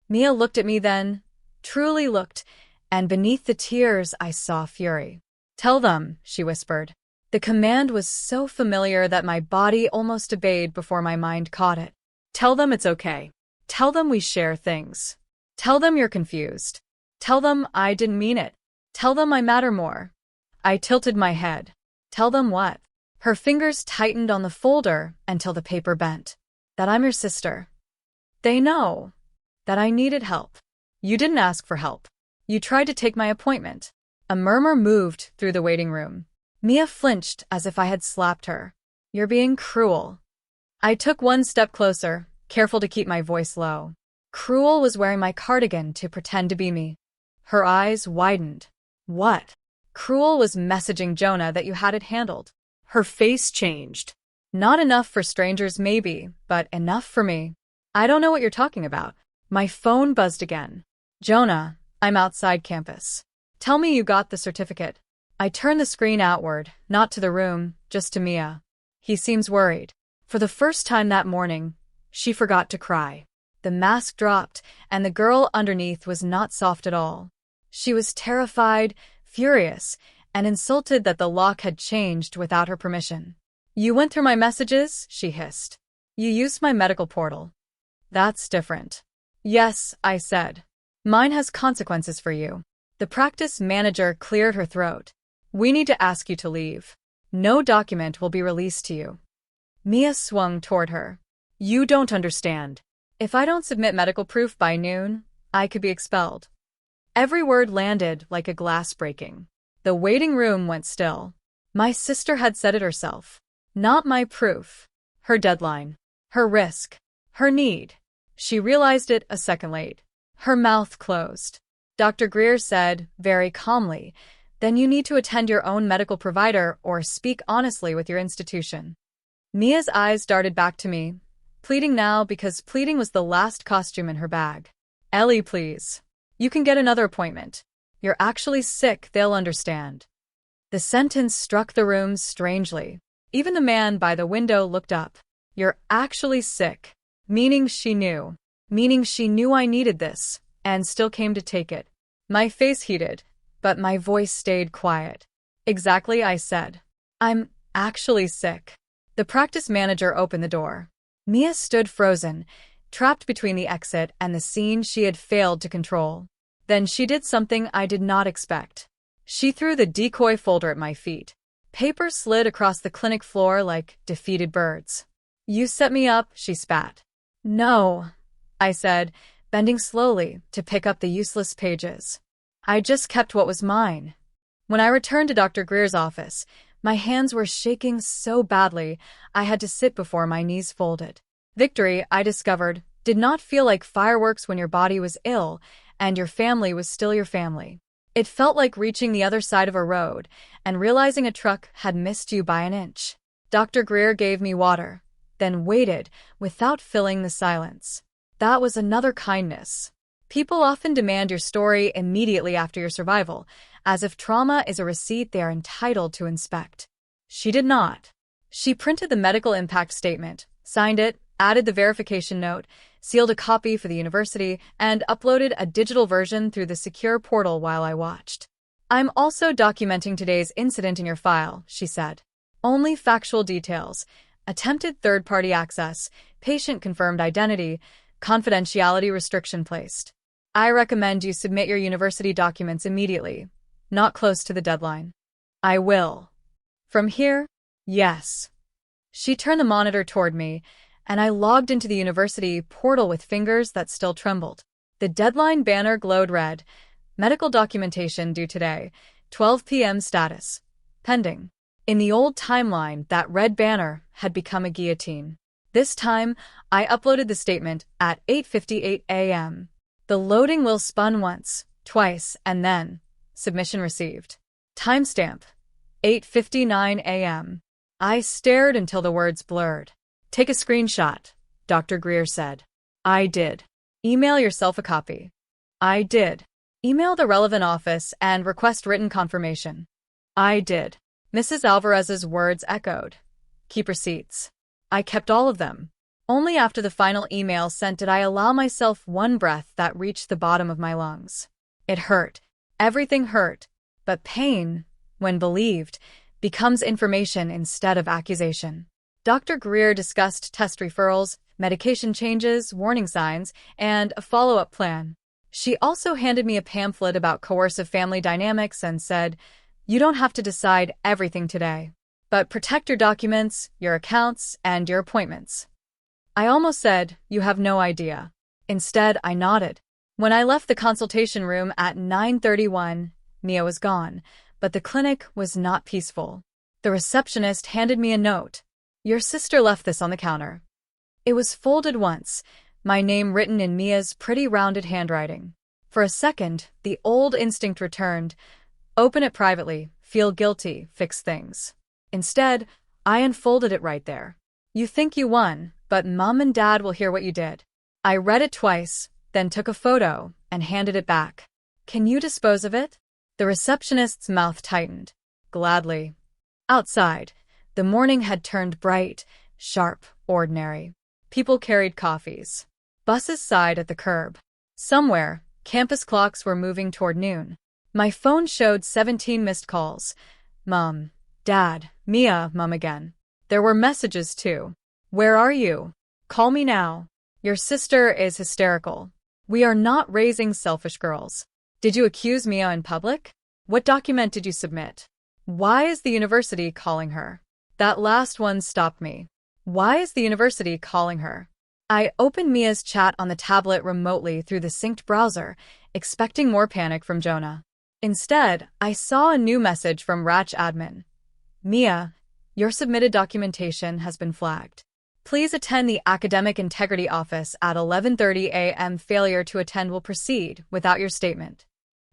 Mia looked at me then, truly looked, and beneath the tears I saw fury. Tell them, she whispered. The command was so familiar that my body almost obeyed before my mind caught it. Tell them it's okay. Tell them we share things. Tell them you're confused. Tell them I didn't mean it. Tell them I matter more. I tilted my head. Tell them what? Her fingers tightened on the folder until the paper bent. That I'm your sister. They know that I needed help. You didn't ask for help. You tried to take my appointment. A murmur moved through the waiting room. Mia flinched as if I had slapped her. You're being cruel. I took one step closer, careful to keep my voice low. Cruel was wearing my cardigan to pretend to be me. Her eyes widened. What? Cruel was messaging Jonah that you had it handled. Her face changed. Not enough for strangers maybe, but enough for me. I don't know what you're talking about. My phone buzzed again. Jonah, I'm outside campus. Tell me you got the certificate. I turned the screen outward, not to the room, just to Mia. He seems worried. For the first time that morning, she forgot to cry. The mask dropped, and the girl underneath was not soft at all. She was terrified, furious, and insulted that the lock had changed without her permission. You went through my messages, she hissed. You used my medical portal. That's different. Yes, I said. Mine has consequences for you. The practice manager cleared her throat. We need to ask you to leave. No document will be released to you. Mia swung toward her. You don't understand. If I don't submit medical proof by noon, I could be expelled. Every word landed like a glass breaking. The waiting room went still. My sister had said it herself. Not my proof. Her deadline. Her risk. Her need. She realized it a second late. Her mouth closed. Dr. Greer said, very calmly, then you need to attend your own medical provider or speak honestly with your institution. Mia's eyes darted back to me, pleading now because pleading was the last costume in her bag. Ellie, please. You can get another appointment. You're actually sick, they'll understand. The sentence struck the room strangely. Even the man by the window looked up. You're actually sick. Meaning she knew. Meaning she knew I needed this, and still came to take it. My face heated, but my voice stayed quiet. Exactly, I said. I'm actually sick. The practice manager opened the door. Mia stood frozen, trapped between the exit and the scene she had failed to control. Then she did something I did not expect. She threw the decoy folder at my feet. Paper slid across the clinic floor like defeated birds. You set me up, she spat. No, I said, bending slowly to pick up the useless pages. I just kept what was mine. When I returned to Dr. Greer's office, my hands were shaking so badly I had to sit before my knees folded. Victory, I discovered, did not feel like fireworks when your body was ill and your family was still your family. It felt like reaching the other side of a road and realizing a truck had missed you by an inch. Dr. Greer gave me water, then waited without filling the silence. That was another kindness. People often demand your story immediately after your survival, as if trauma is a receipt they are entitled to inspect. She did not. She printed the medical impact statement, signed it, added the verification note, sealed a copy for the university, and uploaded a digital version through the secure portal while I watched. I'm also documenting today's incident in your file, she said. Only factual details. Attempted third-party access, patient-confirmed identity, confidentiality restriction placed. I recommend you submit your university documents immediately, not close to the deadline. I will. From here? Yes. She turned the monitor toward me, and I logged into the university portal with fingers that still trembled. The deadline banner glowed red. Medical documentation due today. 12 p.m. status. Pending. In the old timeline, that red banner had become a guillotine. This time, I uploaded the statement at 8:58 a.m. The loading wheel spun once, twice, and then, submission received. Timestamp. 8:59 a.m. I stared until the words blurred. Take a screenshot, Dr. Greer said. I did. Email yourself a copy. I did. Email the relevant office and request written confirmation. I did. Mrs. Alvarez's words echoed. Keep receipts. I kept all of them. Only after the final email sent did I allow myself one breath that reached the bottom of my lungs. It hurt. Everything hurt. But pain, when believed, becomes information instead of accusation. Dr. Greer discussed test referrals, medication changes, warning signs, and a follow-up plan. She also handed me a pamphlet about coercive family dynamics and said, "You don't have to decide everything today, but protect your documents, your accounts, and your appointments." I almost said, "You have no idea." Instead, I nodded. When I left the consultation room at 9:31, Mia was gone, but the clinic was not peaceful. The receptionist handed me a note. "Your sister left this on the counter." It was folded once, my name written in Mia's pretty rounded handwriting. For a second, the old instinct returned. Open it privately, feel guilty, fix things. Instead, I unfolded it right there. "You think you won, but Mom and Dad will hear what you did." I read it twice, then took a photo and handed it back. "Can you dispose of it?" The receptionist's mouth tightened. "Gladly." Outside, the morning had turned bright, sharp, ordinary. People carried coffees. Buses sighed at the curb. Somewhere, campus clocks were moving toward noon. My phone showed 17 missed calls. Mom, Dad, Mia, Mom again. There were messages too. "Where are you? Call me now. Your sister is hysterical. We are not raising selfish girls. Did you accuse Mia in public? What document did you submit? Why is the university calling her?" That last one stopped me. Why is the university calling her? I opened Mia's chat on the tablet remotely through the synced browser, expecting more panic from Jonah. Instead, I saw a new message from Ratch admin. "Mia, your submitted documentation has been flagged. Please attend the Academic Integrity Office at 11:30 a.m. Failure to attend will proceed without your statement."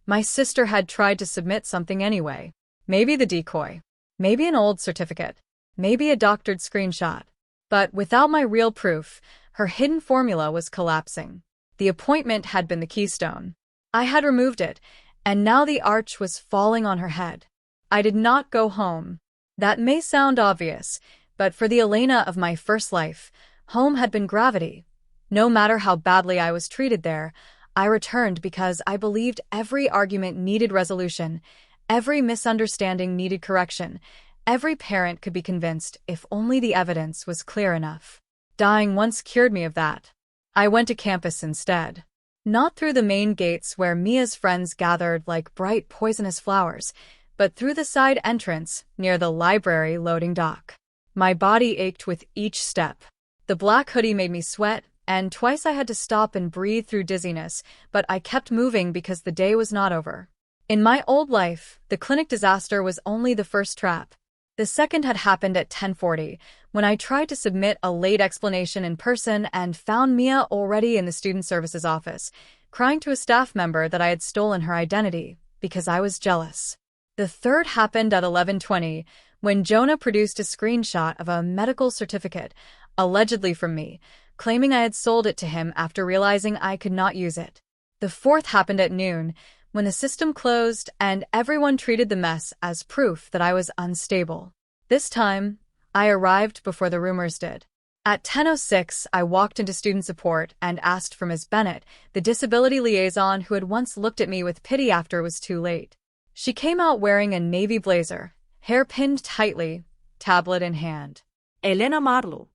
My sister had tried to submit something anyway. Maybe the decoy. Maybe an old certificate. Maybe a doctored screenshot. But without my real proof, her hidden formula was collapsing. The appointment had been the keystone. I had removed it, and now the arch was falling on her head. I did not go home. That may sound obvious, but for the Elena of my first life, home had been gravity. No matter how badly I was treated there, I returned because I believed every argument needed resolution, every misunderstanding needed correction, every parent could be convinced if only the evidence was clear enough. Dying once cured me of that. I went to campus instead. Not through the main gates where Mia's friends gathered like bright poisonous flowers, but through the side entrance near the library loading dock. My body ached with each step. The black hoodie made me sweat, and twice I had to stop and breathe through dizziness, but I kept moving because the day was not over. In my old life, the clinic disaster was only the first trap. The second had happened at 10:40, when I tried to submit a late explanation in person and found Mia already in the student services office, crying to a staff member that I had stolen her identity, because I was jealous. The third happened at 11:20, when Jonah produced a screenshot of a medical certificate, allegedly from me, claiming I had sold it to him after realizing I could not use it. The fourth happened at noon, when the system closed and everyone treated the mess as proof that I was unstable. This time, I arrived before the rumors did. At 10:06, I walked into student support and asked for Ms. Bennett, the disability liaison who had once looked at me with pity after it was too late. She came out wearing a navy blazer, hair pinned tightly, tablet in hand. Elena Marlo.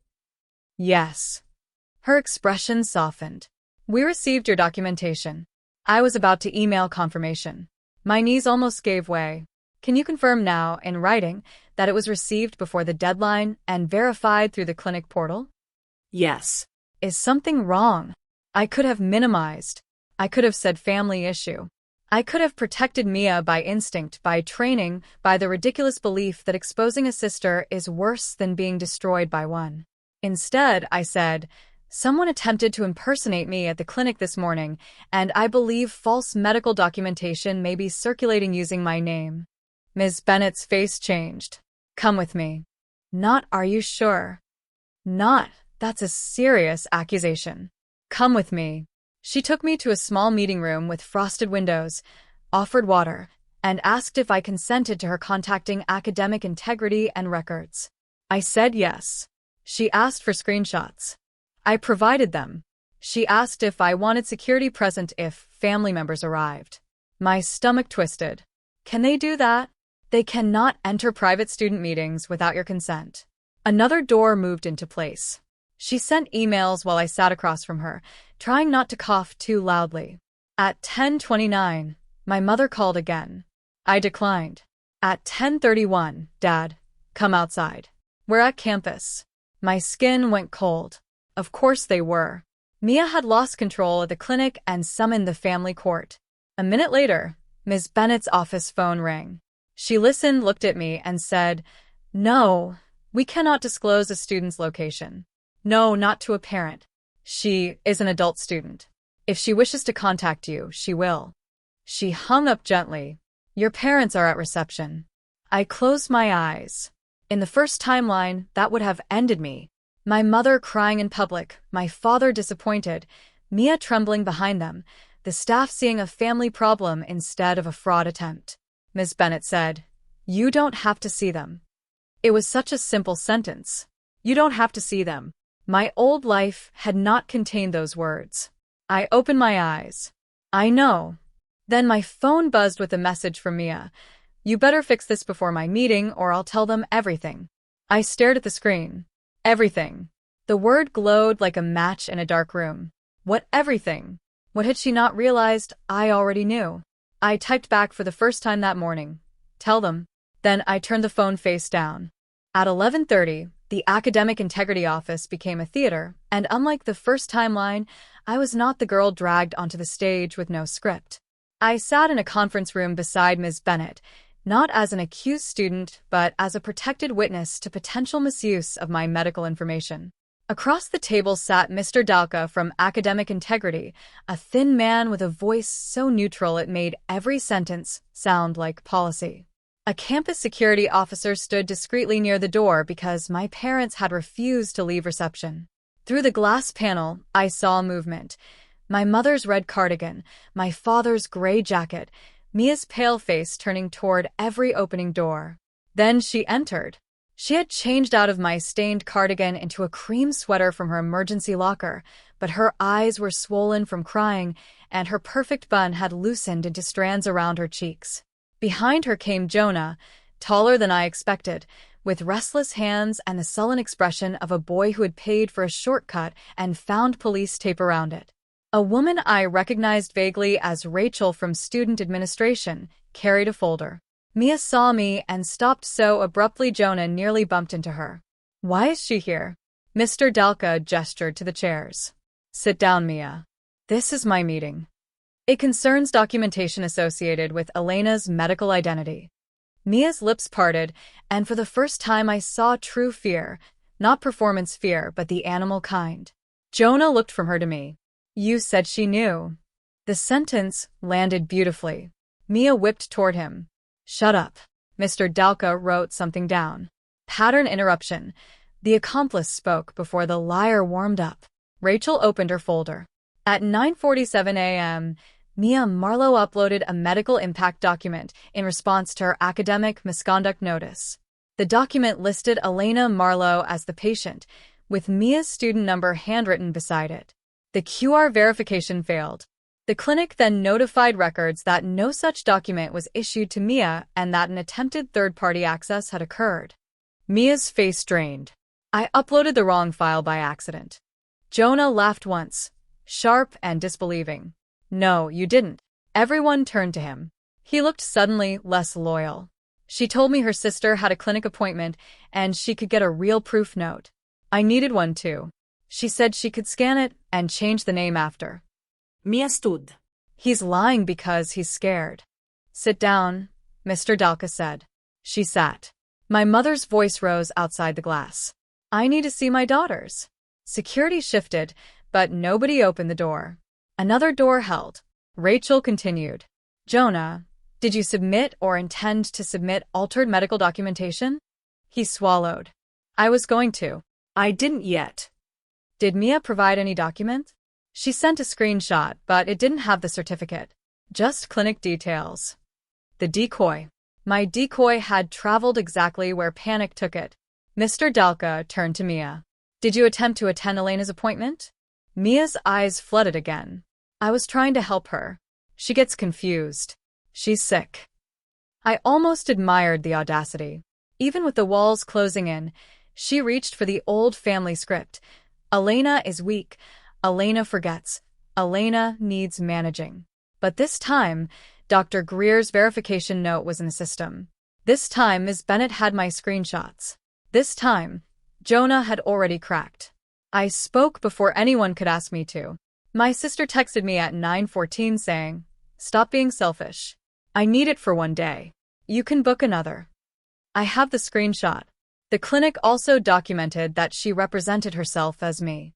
Yes. Her expression softened. "We received your documentation. I was about to email confirmation. My knees almost gave way. Can you confirm now, in writing, that it was received before the deadline and verified through the clinic portal? Yes. Is something wrong? I could have minimized. I could have said family issue. I could have protected Mia by instinct, by training, by the ridiculous belief that exposing a sister is worse than being destroyed by one. Instead, I said, someone attempted to impersonate me at the clinic this morning, and I believe false medical documentation may be circulating using my name. Ms. Bennett's face changed. Come with me. Not, are you sure? Not, that's a serious accusation. Come with me. She took me to a small meeting room with frosted windows, offered water, and asked if I consented to her contacting academic integrity and records. I said yes. She asked for screenshots. I provided them. She asked if I wanted security present if family members arrived. My stomach twisted. Can they do that? They cannot enter private student meetings without your consent. Another door moved into place. She sent emails while I sat across from her, trying not to cough too loudly. At 10:29, my mother called again. I declined. At 10:31, Dad, come outside. We're at campus. My skin went cold. Of course they were. Mia had lost control at the clinic and summoned the family court. A minute later, Ms. Bennett's office phone rang. She listened, looked at me, and said, "No, we cannot disclose a student's location. No, not to a parent. She is an adult student. If she wishes to contact you, she will." She hung up gently. Your parents are at reception. I closed my eyes. In the first timeline, that would have ended me. My mother crying in public, my father disappointed, Mia trembling behind them, the staff seeing a family problem instead of a fraud attempt. Ms. Bennett said, "You don't have to see them." It was such a simple sentence. You don't have to see them. My old life had not contained those words. I opened my eyes. I know. Then my phone buzzed with a message from Mia. You better fix this before my meeting or I'll tell them everything. I stared at the screen. Everything. The word glowed like a match in a dark room. What everything? What had she not realized I already knew? I typed back for the first time that morning. Tell them. Then I turned the phone face down. At 11:30, the Academic Integrity Office became a theater, and unlike the first timeline, I was not the girl dragged onto the stage with no script. I sat in a conference room beside Ms. Bennett, not as an accused student, but as a protected witness to potential misuse of my medical information. Across the table sat Mr. Dalka from Academic Integrity, a thin man with a voice so neutral it made every sentence sound like policy. A campus security officer stood discreetly near the door because my parents had refused to leave reception. Through the glass panel, I saw movement. My mother's red cardigan, my father's gray jacket, Mia's pale face turning toward every opening door. Then she entered. She had changed out of my stained cardigan into a cream sweater from her emergency locker, but her eyes were swollen from crying, and her perfect bun had loosened into strands around her cheeks. Behind her came Jonah, taller than I expected, with restless hands and the sullen expression of a boy who had paid for a shortcut and found police tape around it. A woman I recognized vaguely as Rachel from student administration carried a folder. Mia saw me and stopped so abruptly Jonah nearly bumped into her. Why is she here? Mr. Dalka gestured to the chairs. Sit down, Mia. This is my meeting. It concerns documentation associated with Elena's medical identity. Mia's lips parted, and for the first time I saw true fear, not performance fear, but the animal kind. Jonah looked from her to me. You said she knew. The sentence landed beautifully. Mia whipped toward him. Shut up. Mr. Dalka wrote something down. Pattern interruption. The accomplice spoke before the liar warmed up. Rachel opened her folder. At 9:47 a.m., Mia Marlowe uploaded a medical impact document in response to her academic misconduct notice. The document listed Elena Marlowe as the patient, with Mia's student number handwritten beside it. The QR verification failed. The clinic then notified records that no such document was issued to Mia and that an attempted third-party access had occurred. Mia's face drained. I uploaded the wrong file by accident. Jonah laughed once, sharp and disbelieving. No, you didn't. Everyone turned to him. He looked suddenly less loyal. She told me her sister had a clinic appointment and she could get a real proof note. I needed one too. She said she could scan it and change the name after. Mia stood. He's lying because he's scared. Sit down, Mr. Dalka said. She sat. My mother's voice rose outside the glass. I need to see my daughters. Security shifted, but nobody opened the door. Another door held. Rachel continued. Jonah, did you submit or intend to submit altered medical documentation? He swallowed. I was going to. I didn't yet. Did Mia provide any document? She sent a screenshot, but it didn't have the certificate. Just clinic details. The decoy. My decoy had traveled exactly where panic took it. Mr. Dalka turned to Mia. Did you attempt to attend Elena's appointment? Mia's eyes flooded again. I was trying to help her. She gets confused. She's sick. I almost admired the audacity. Even with the walls closing in, she reached for the old family script. Elena is weak. Elena forgets. Elena needs managing. But this time, Dr. Greer's verification note was in the system. This time, Ms. Bennett had my screenshots. This time, Jonah had already cracked. I spoke before anyone could ask me to. My sister texted me at 9:14 saying, "Stop being selfish. I need it for one day. You can book another." I have the screenshot. The clinic also documented that she represented herself as me.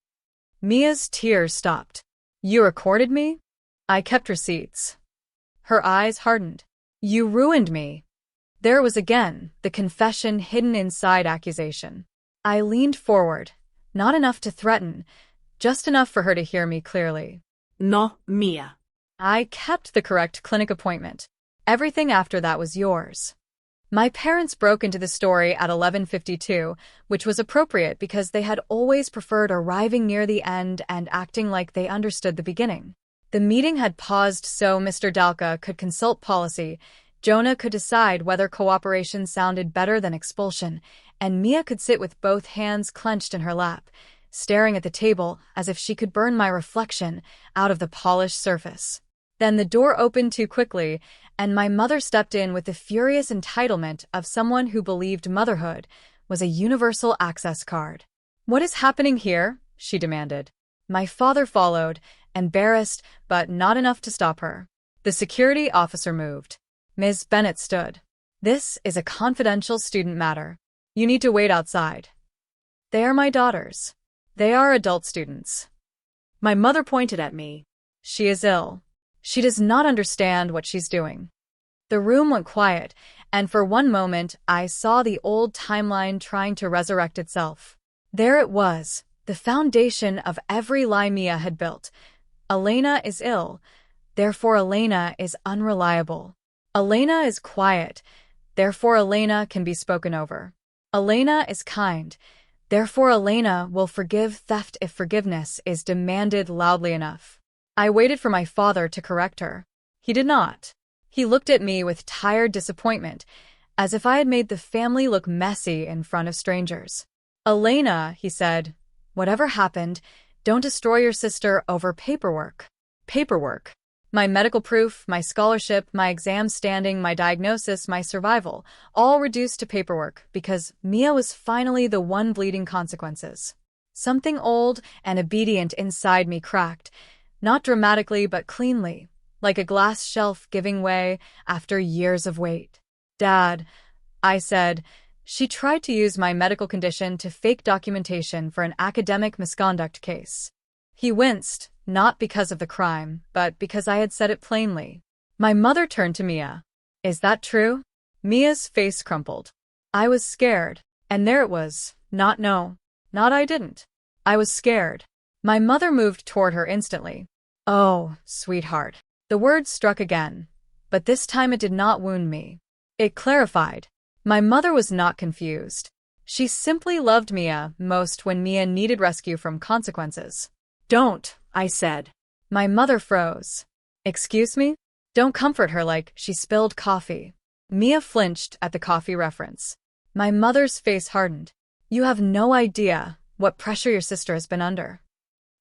Mia's tears stopped. You recorded me? I kept receipts. Her eyes hardened. You ruined me. There was again the confession hidden inside accusation. I leaned forward, not enough to threaten, just enough for her to hear me clearly. No, Mia. I kept the correct clinic appointment. Everything after that was yours. My parents broke into the story at 11:52, which was appropriate because they had always preferred arriving near the end and acting like they understood the beginning. The meeting had paused so Mr. Dalka could consult policy, Jonah could decide whether cooperation sounded better than expulsion, and Mia could sit with both hands clenched in her lap, staring at the table as if she could burn my reflection out of the polished surface. Then the door opened too quickly, and my mother stepped in with the furious entitlement of someone who believed motherhood was a universal access card. What is happening here? She demanded. My father followed, embarrassed, but not enough to stop her. The security officer moved. Ms. Bennett stood. This is a confidential student matter. You need to wait outside. They are my daughters. They are adult students. My mother pointed at me. She is ill. She does not understand what she's doing. The room went quiet, and for one moment I saw the old timeline trying to resurrect itself. There it was, the foundation of every lie Mia had built. Elena is ill, therefore Elena is unreliable. Elena is quiet, therefore Elena can be spoken over. Elena is kind, therefore Elena will forgive theft if forgiveness is demanded loudly enough. I waited for my father to correct her. He did not. He looked at me with tired disappointment, as if I had made the family look messy in front of strangers. Elena, he said, whatever happened, don't destroy your sister over paperwork. Paperwork. My medical proof, my scholarship, my exam standing, my diagnosis, my survival, all reduced to paperwork because Mia was finally the one bleeding consequences. Something old and obedient inside me cracked, not dramatically but cleanly, like a glass shelf giving way after years of wait. Dad, I said, she tried to use my medical condition to fake documentation for an academic misconduct case. He winced, not because of the crime, but because I had said it plainly. My mother turned to Mia. Is that true? Mia's face crumpled. I was scared, and there it was. Not I didn't. I was scared. My mother moved toward her instantly. Oh, sweetheart. The word struck again, but this time it did not wound me. It clarified. My mother was not confused. She simply loved Mia most when Mia needed rescue from consequences. Don't, I said. My mother froze. Excuse me? Don't comfort her like she spilled coffee. Mia flinched at the coffee reference. My mother's face hardened. You have no idea what pressure your sister has been under.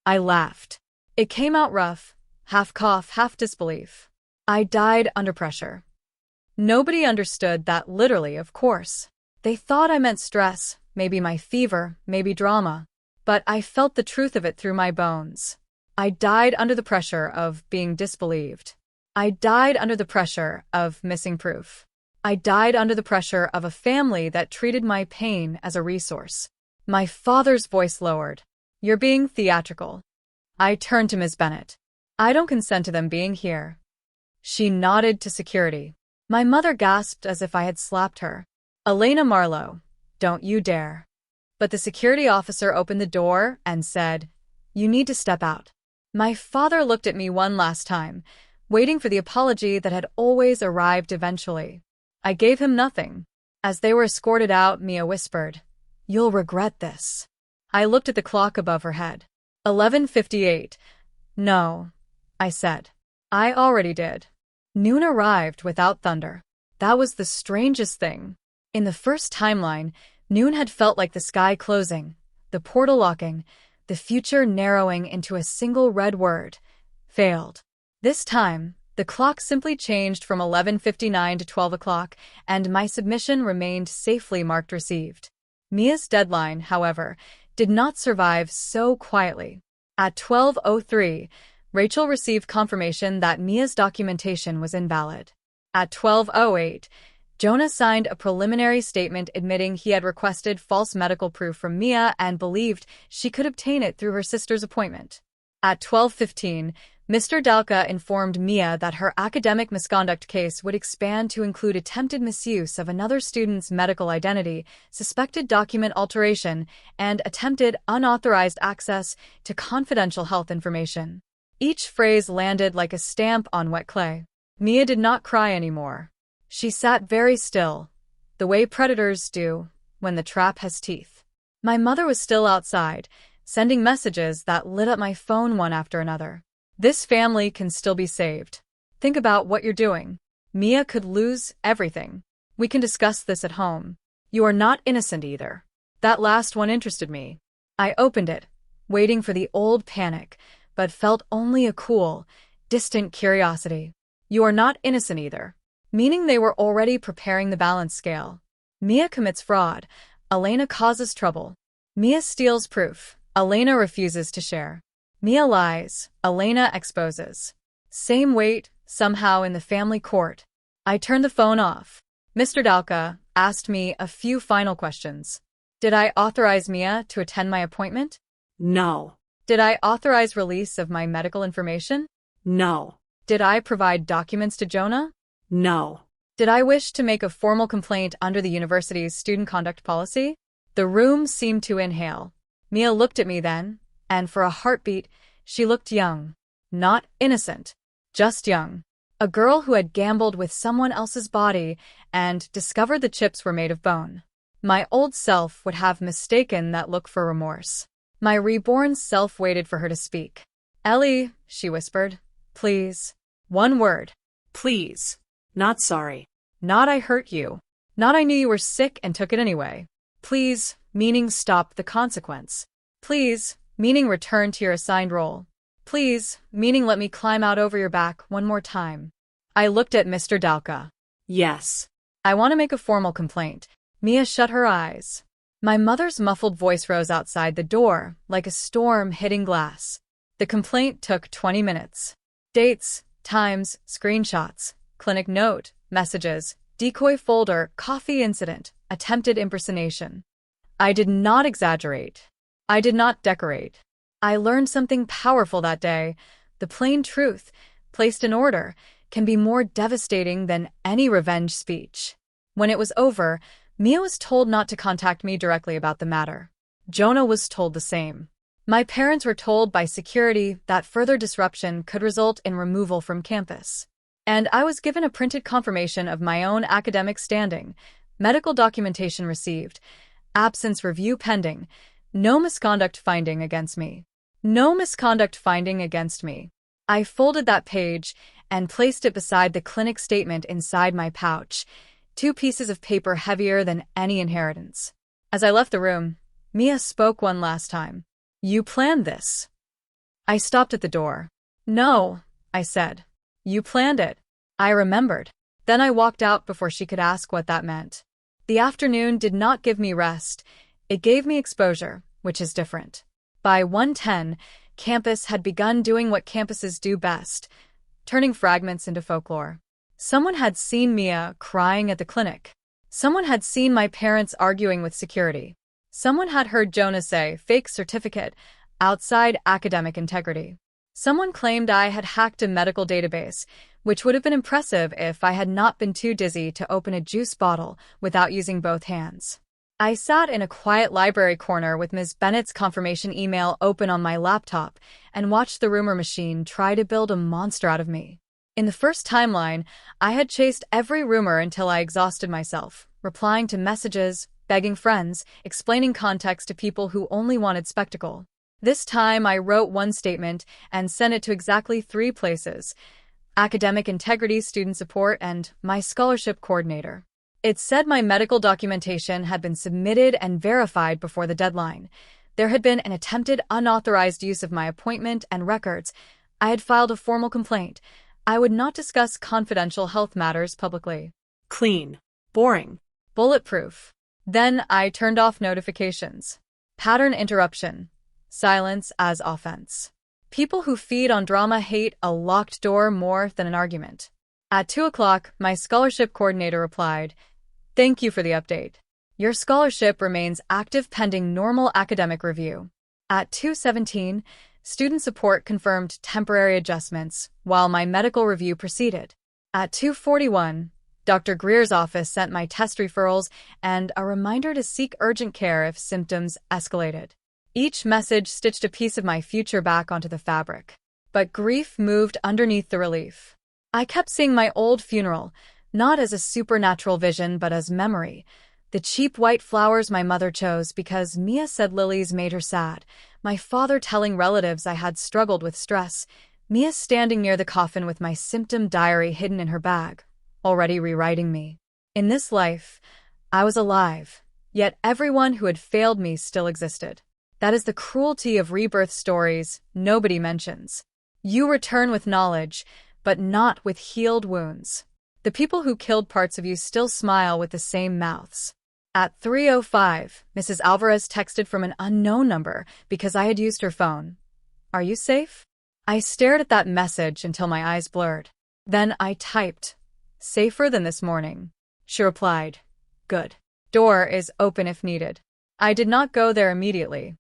I laughed. It came out rough, half cough, half disbelief. I died under pressure. Nobody understood that literally, of course. They thought I meant stress, maybe my fever, maybe drama. But I felt the truth of it through my bones. I died under the pressure of being disbelieved. I died under the pressure of missing proof. I died under the pressure of a family that treated my pain as a resource. My father's voice lowered. You're being theatrical. I turned to Ms. Bennett. I don't consent to them being here. She nodded to security. My mother gasped as if I had slapped her. Elena Marlowe, don't you dare. But the security officer opened the door and said, you need to step out. My father looked at me one last time, waiting for the apology that had always arrived eventually. I gave him nothing. As they were escorted out, Mia whispered, you'll regret this. I looked at the clock above her head. 11:58. No, I said. I already did. Noon arrived without thunder. That was the strangest thing. In the first timeline, noon had felt like the sky closing, the portal locking, the future narrowing into a single red word. Failed. This time, the clock simply changed from 11:59 to 12 o'clock, and my submission remained safely marked received. Mia's deadline, however, did not survive so quietly. At 12:03, Rachel received confirmation that Mia's documentation was invalid. At 12:08, Jonah signed a preliminary statement admitting he had requested false medical proof from Mia and believed she could obtain it through her sister's appointment. At 12:15, Mr. Dalka informed Mia that her academic misconduct case would expand to include attempted misuse of another student's medical identity, suspected document alteration, and attempted unauthorized access to confidential health information. Each phrase landed like a stamp on wet clay. Mia did not cry anymore. She sat very still, the way predators do when the trap has teeth. My mother was still outside, sending messages that lit up my phone one after another. This family can still be saved. Think about what you're doing. Mia could lose everything. We can discuss this at home. You are not innocent either. That last one interested me. I opened it, waiting for the old panic, but felt only a cool, distant curiosity. You are not innocent either. Meaning they were already preparing the balance scale. Mia commits fraud. Elena causes trouble. Mia steals proof. Elena refuses to share. Mia lies. Elena exposes. Same weight, somehow in the family court. I turned the phone off. Mr. Dalka asked me a few final questions. Did I authorize Mia to attend my appointment? No. Did I authorize release of my medical information? No. Did I provide documents to Jonah? No. Did I wish to make a formal complaint under the university's student conduct policy? The room seemed to inhale. Mia looked at me then, and for a heartbeat, she looked young. Not innocent. Just young. A girl who had gambled with someone else's body and discovered the chips were made of bone. My old self would have mistaken that look for remorse. My reborn self waited for her to speak. Ellie, she whispered. Please. One word. Please. Not sorry. Not I hurt you. Not I knew you were sick and took it anyway. Please, meaning stop the consequence. Please, meaning return to your assigned role. Please, meaning let me climb out over your back one more time. I looked at Mr. Dalka. Yes. I want to make a formal complaint. Mia shut her eyes. My mother's muffled voice rose outside the door, like a storm hitting glass. The complaint took 20 minutes. Dates, times, screenshots, clinic note, messages, decoy folder, coffee incident, attempted impersonation. I did not exaggerate. I did not decorate. I learned something powerful that day. The plain truth, placed in order, can be more devastating than any revenge speech. When it was over, Mia was told not to contact me directly about the matter. Jonah was told the same. My parents were told by security that further disruption could result in removal from campus. And I was given a printed confirmation of my own academic standing, medical documentation received, absence review pending, no misconduct finding against me. No misconduct finding against me. I folded that page and placed it beside the clinic statement inside my pouch, 2 pieces of paper heavier than any inheritance. As I left the room, Mia spoke one last time. You planned this. I stopped at the door. No, I said. You planned it. I remembered. Then I walked out before she could ask what that meant. The afternoon did not give me rest. It gave me exposure, which is different. By 1:10, campus had begun doing what campuses do best, turning fragments into folklore. Someone had seen Mia crying at the clinic. Someone had seen my parents arguing with security. Someone had heard Jonah say, fake certificate, outside academic integrity. Someone claimed I had hacked a medical database, which would have been impressive if I had not been too dizzy to open a juice bottle without using both hands. I sat in a quiet library corner with Ms. Bennett's confirmation email open on my laptop and watched the rumor machine try to build a monster out of me. In the first timeline, I had chased every rumor until I exhausted myself, replying to messages, begging friends, explaining context to people who only wanted spectacle. This time, I wrote one statement and sent it to exactly 3 places: academic integrity, student support, and my scholarship coordinator. It said my medical documentation had been submitted and verified before the deadline. There had been an attempted unauthorized use of my appointment and records. I had filed a formal complaint. I would not discuss confidential health matters publicly. Clean. Boring. Bulletproof. Then I turned off notifications. Pattern interruption. Silence as offense. People who feed on drama hate a locked door more than an argument. At 2 o'clock, my scholarship coordinator replied, "Thank you for the update. Your scholarship remains active pending normal academic review." At 2:17, student support confirmed temporary adjustments, while my medical review proceeded. At 2:41, Dr. Greer's office sent my test referrals and a reminder to seek urgent care if symptoms escalated. Each message stitched a piece of my future back onto the fabric. But grief moved underneath the relief. I kept seeing my old funeral, not as a supernatural vision but as memory. The cheap white flowers my mother chose because Mia said lilies made her sad. My father telling relatives I had struggled with stress. Mia standing near the coffin with my symptom diary hidden in her bag, already rewriting me. In this life, I was alive, yet everyone who had failed me still existed. That is the cruelty of rebirth stories nobody mentions. You return with knowledge, but not with healed wounds. The people who killed parts of you still smile with the same mouths. At 3:05, Mrs. Alvarez texted from an unknown number because I had used her phone. "Are you safe?" I stared at that message until my eyes blurred. Then I typed, "Safer than this morning." She replied, "Good. Door is open if needed." I did not go there immediately.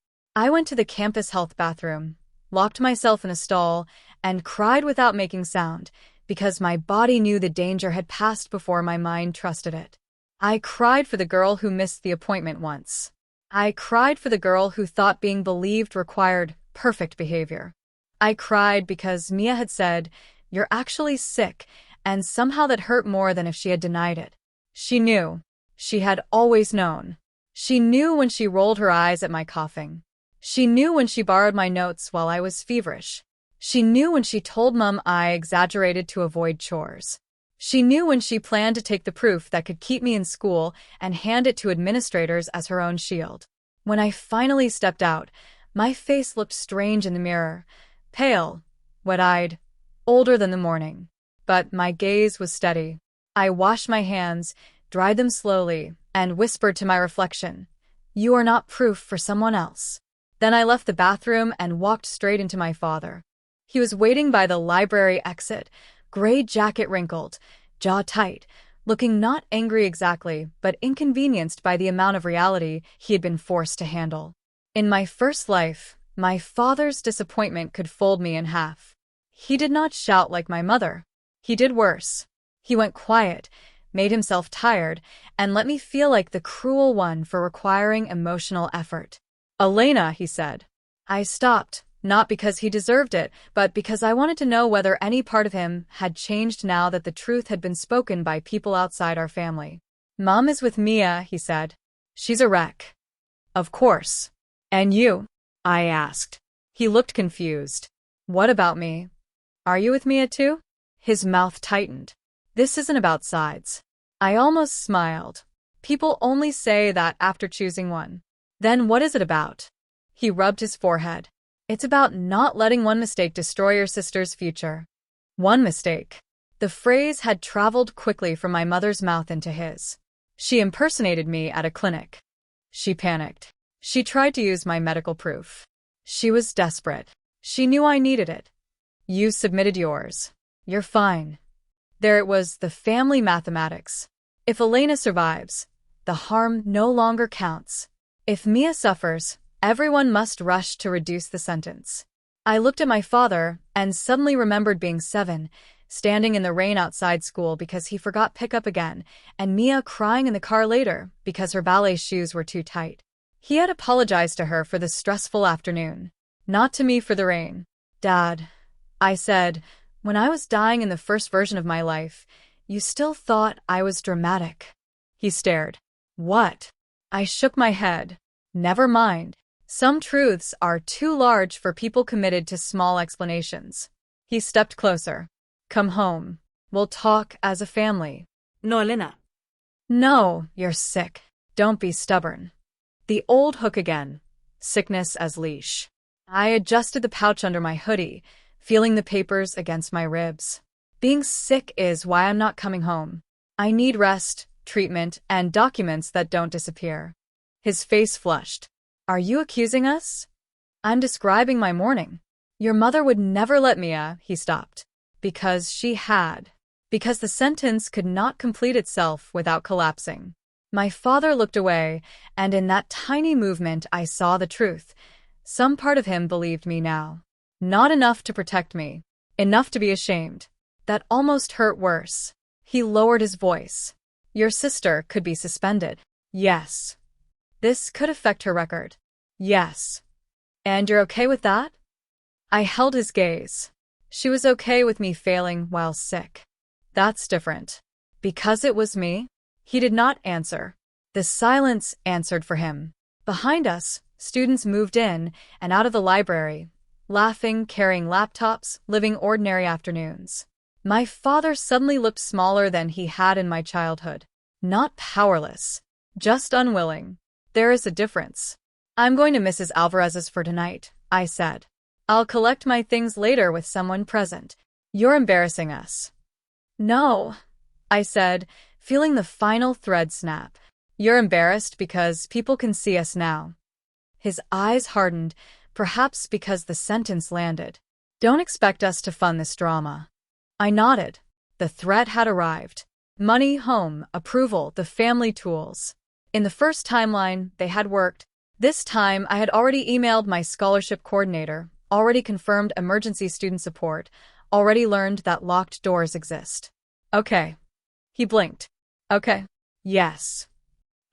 I went to the campus health bathroom, locked myself in a stall, and cried without making sound, because my body knew the danger had passed before my mind trusted it. I cried for the girl who missed the appointment once. I cried for the girl who thought being believed required perfect behavior. I cried because Mia had said, "You're actually sick," and somehow that hurt more than if she had denied it. She knew. She had always known. She knew when she rolled her eyes at my coughing. She knew when she borrowed my notes while I was feverish. She knew when she told Mum I exaggerated to avoid chores. She knew when she planned to take the proof that could keep me in school and hand it to administrators as her own shield. When I finally stepped out, my face looked strange in the mirror, pale, wet-eyed, older than the morning. But my gaze was steady. I washed my hands, dried them slowly, and whispered to my reflection, "You are not proof for someone else." Then I left the bathroom and walked straight into my father. He was waiting by the library exit, gray jacket wrinkled, jaw tight, looking not angry exactly, but inconvenienced by the amount of reality he had been forced to handle. In my first life, my father's disappointment could fold me in half. He did not shout like my mother. He did worse. He went quiet, made himself tired, and let me feel like the cruel one for requiring emotional effort. "Elena," he said. I stopped, not because he deserved it, but because I wanted to know whether any part of him had changed now that the truth had been spoken by people outside our family. "Mom is with Mia," he said. "She's a wreck." "Of course. And you?" I asked. He looked confused. "What about me? Are you with Mia too?" His mouth tightened. "This isn't about sides." I almost smiled. People only say that after choosing one. "Then what is it about?" He rubbed his forehead. "It's about not letting one mistake destroy your sister's future." One mistake. The phrase had traveled quickly from my mother's mouth into his. She impersonated me at a clinic. She panicked. She tried to use my medical proof. She was desperate. She knew I needed it. You submitted yours. You're fine. There it was, the family mathematics. If Elena survives, the harm no longer counts. If Mia suffers, everyone must rush to reduce the sentence. I looked at my father and suddenly remembered being 7, standing in the rain outside school because he forgot pickup again, and Mia crying in the car later because her ballet shoes were too tight. He had apologized to her for the stressful afternoon, not to me for the rain. Dad, I said, when I was dying in the first version of my life, you still thought I was dramatic. He stared. What? I shook my head. Never mind. Some truths are too large for people committed to small explanations. He stepped closer. Come home. We'll talk as a family. No, Elena. No, you're sick. Don't be stubborn. The old hook again. Sickness as leash. I adjusted the pouch under my hoodie, feeling the papers against my ribs. Being sick is why I'm not coming home. I need rest, treatment, and documents that don't disappear. His face flushed. Are you accusing us? I'm describing my morning. Your mother would never let Mia, he stopped. Because she had. Because the sentence could not complete itself without collapsing. My father looked away, and in that tiny movement I saw the truth. Some part of him believed me now. Not enough to protect me. Enough to be ashamed. That almost hurt worse. He lowered his voice. Your sister could be suspended. Yes. This could affect her record. Yes. And you're okay with that? I held his gaze. She was okay with me failing while sick. That's different. Because it was me? He did not answer. The silence answered for him. Behind us, students moved in and out of the library, laughing, carrying laptops, living ordinary afternoons. My father suddenly looked smaller than he had in my childhood. Not powerless, just unwilling. There is a difference. I'm going to Mrs. Alvarez's for tonight, I said. I'll collect my things later with someone present. You're embarrassing us. No, I said, feeling the final thread snap. You're embarrassed because people can see us now. His eyes hardened, perhaps because the sentence landed. Don't expect us to fund this drama. I nodded. The threat had arrived. Money, home, approval, the family tools. In the first timeline, they had worked. This time, I had already emailed my scholarship coordinator, already confirmed emergency student support, already learned that locked doors exist. Okay. He blinked. Okay. Yes.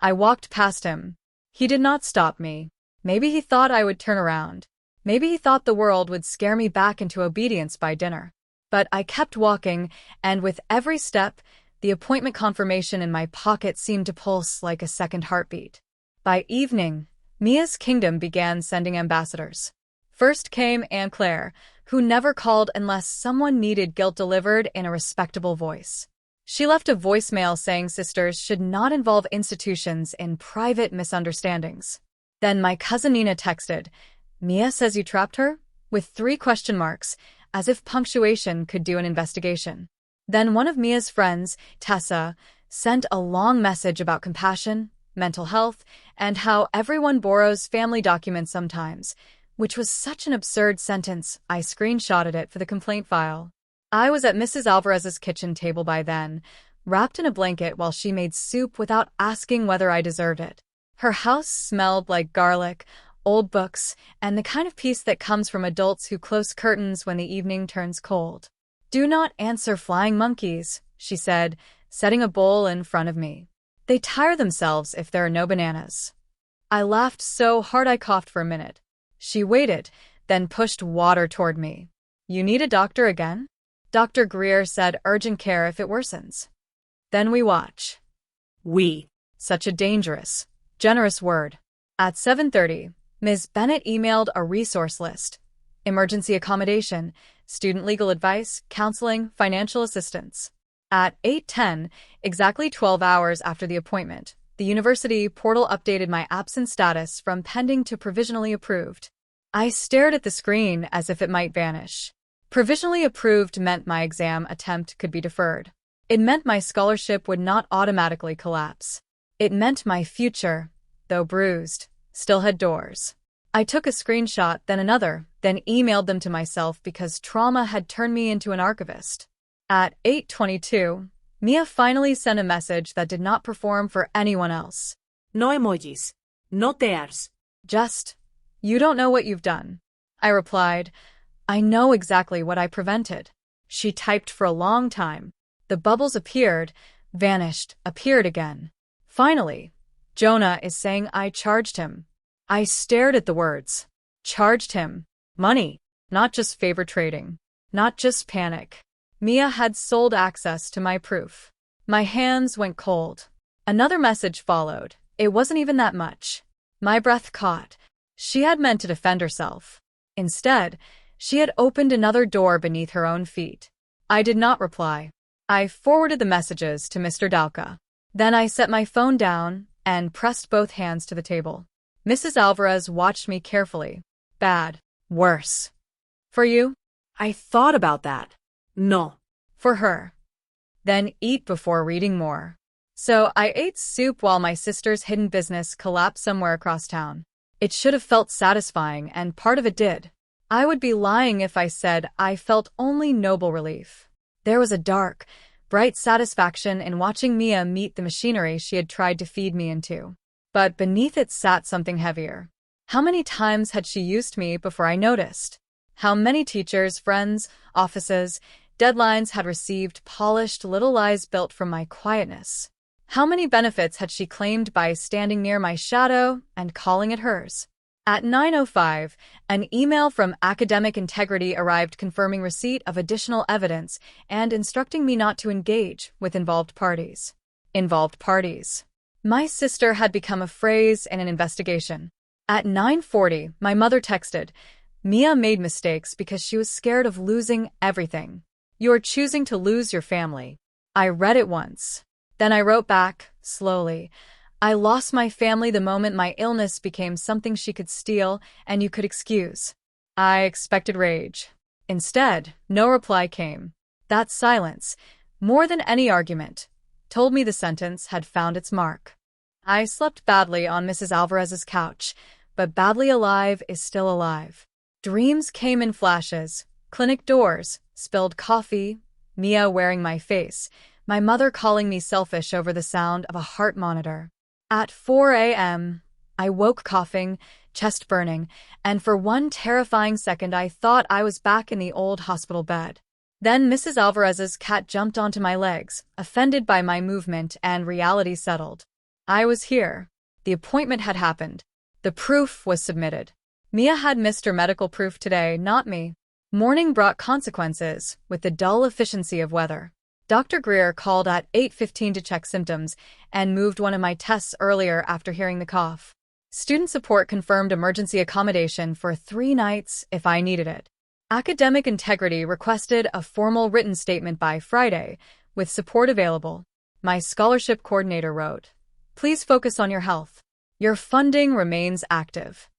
I walked past him. He did not stop me. Maybe he thought I would turn around. Maybe he thought the world would scare me back into obedience by dinner. But I kept walking, and with every step, the appointment confirmation in my pocket seemed to pulse like a second heartbeat. By evening, Mia's kingdom began sending ambassadors. First came Aunt Claire, who never called unless someone needed guilt delivered in a respectable voice. She left a voicemail saying sisters should not involve institutions in private misunderstandings. Then my cousin Nina texted, Mia says you trapped her? With 3 question marks, as if punctuation could do an investigation. Then one of Mia's friends, Tessa, sent a long message about compassion, mental health, and how everyone borrows family documents sometimes, which was such an absurd sentence, I screenshotted it for the complaint file. I was at Mrs. Alvarez's kitchen table by then, wrapped in a blanket while she made soup without asking whether I deserved it. Her house smelled like garlic, old books, and the kind of peace that comes from adults who close curtains when the evening turns cold. Do not answer flying monkeys, she said, setting a bowl in front of me. They tire themselves if there are no bananas. I laughed so hard I coughed for a minute. She waited, then pushed water toward me. You need a doctor again? Dr. Greer said urgent care if it worsens. Then we watch. We. Such a dangerous, generous word. At 7:30, Ms. Bennett emailed a resource list. Emergency accommodation, student legal advice, counseling, financial assistance. At 8:10, exactly 12 hours after the appointment, the university portal updated my absence status from pending to provisionally approved. I stared at the screen as if it might vanish. Provisionally approved meant my exam attempt could be deferred. It meant my scholarship would not automatically collapse. It meant my future, though bruised, still had doors. I took a screenshot, then another, then emailed them to myself because trauma had turned me into an archivist. At 8:22, Mia finally sent a message that did not perform for anyone else. No emojis. No tears. Just, you don't know what you've done. I replied, I know exactly what I prevented. She typed for a long time. The bubbles appeared, vanished, appeared again. Finally, Jonah is saying I charged him. I stared at the words. Charged him. Money. Not just favor trading. Not just panic. Mia had sold access to my proof. My hands went cold. Another message followed. It wasn't even that much. My breath caught. She had meant to defend herself. Instead, she had opened another door beneath her own feet. I did not reply. I forwarded the messages to Mr. Dalka. Then I set my phone down and pressed both hands to the table. Mrs. Alvarez watched me carefully. Bad. Worse. For you? I thought about that. No. For her. Then eat before reading more. So I ate soup while my sister's hidden business collapsed somewhere across town. It should have felt satisfying, and part of it did. I would be lying if I said I felt only noble relief. There was a dark, bright satisfaction in watching Mia meet the machinery she had tried to feed me into. But beneath it sat something heavier. How many times had she used me before I noticed? How many teachers, friends, offices, deadlines had received polished little lies built from my quietness? How many benefits had she claimed by standing near my shadow and calling it hers? At 9:05, an email from Academic Integrity arrived confirming receipt of additional evidence and instructing me not to engage with involved parties. Involved parties. My sister had become a phrase in an investigation. At 9:40, my mother texted, Mia made mistakes because she was scared of losing everything. You're choosing to lose your family. I read it once. Then I wrote back, slowly. I lost my family the moment my illness became something she could steal and you could excuse. I expected rage. Instead, no reply came. That silence, more than any argument, told me the sentence had found its mark. I slept badly on Mrs. Alvarez's couch, but badly alive is still alive. Dreams came in flashes, clinic doors, spilled coffee, Mia wearing my face, my mother calling me selfish over the sound of a heart monitor. At 4 a.m., I woke coughing, chest burning, and for one terrifying second I thought I was back in the old hospital bed. Then Mrs. Alvarez's cat jumped onto my legs, offended by my movement, and reality settled. I was here. The appointment had happened. The proof was submitted. Mia had missed her medical proof today, not me. Morning brought consequences, with the dull efficiency of weather. Dr. Greer called at 8:15 to check symptoms and moved one of my tests earlier after hearing the cough. Student support confirmed emergency accommodation for 3 nights if I needed it. Academic Integrity requested a formal written statement by Friday, with support available. My scholarship coordinator wrote, Please focus on your health. Your funding remains active.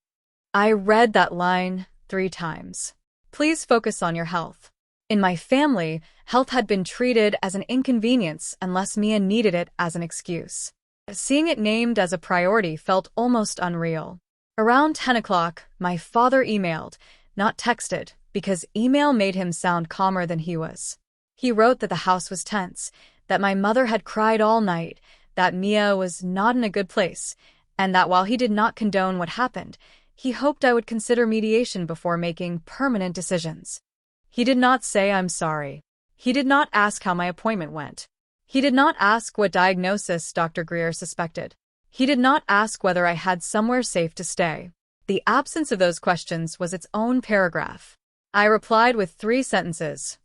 I read that line 3 times. Please focus on your health. In my family, health had been treated as an inconvenience unless Mia needed it as an excuse. Seeing it named as a priority felt almost unreal. Around 10 o'clock, my father emailed, not texted, because email made him sound calmer than he was. He wrote that the house was tense, that my mother had cried all night, that Mia was not in a good place, and that while he did not condone what happened, he hoped I would consider mediation before making permanent decisions. He did not say I'm sorry. He did not ask how my appointment went. He did not ask what diagnosis Dr. Greer suspected. He did not ask whether I had somewhere safe to stay. The absence of those questions was its own paragraph. I replied with 3 sentences.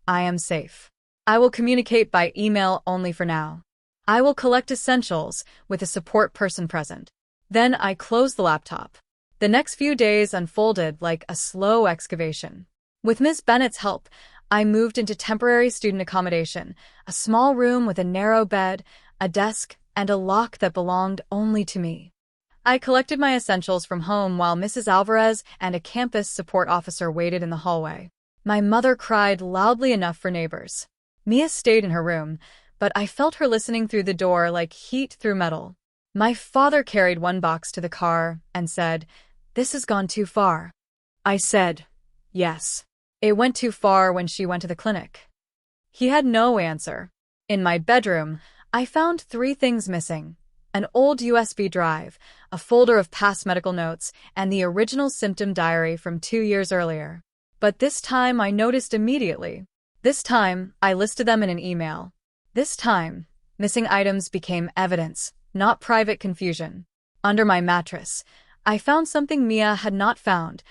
I am safe. I will communicate by email only for now. I will collect essentials with a support person present. Then I closed the laptop. The next few days unfolded like a slow excavation. With Ms. Bennett's help, I moved into temporary student accommodation, a small room with a narrow bed, a desk, and a lock that belonged only to me. I collected my essentials from home while Mrs. Alvarez and a campus support officer waited in the hallway. My mother cried loudly enough for neighbors. Mia stayed in her room, but I felt her listening through the door like heat through metal. My father carried one box to the car and said, "This has gone too far." I said, "Yes." It went too far when she went to the clinic. He had no answer. In my bedroom, I found 3 things missing: an old USB drive, a folder of past medical notes, and the original symptom diary from 2 years earlier. But this time I noticed immediately. This time, I listed them in an email. This time, missing items became evidence, not private confusion. Under my mattress, I found something Mia had not found: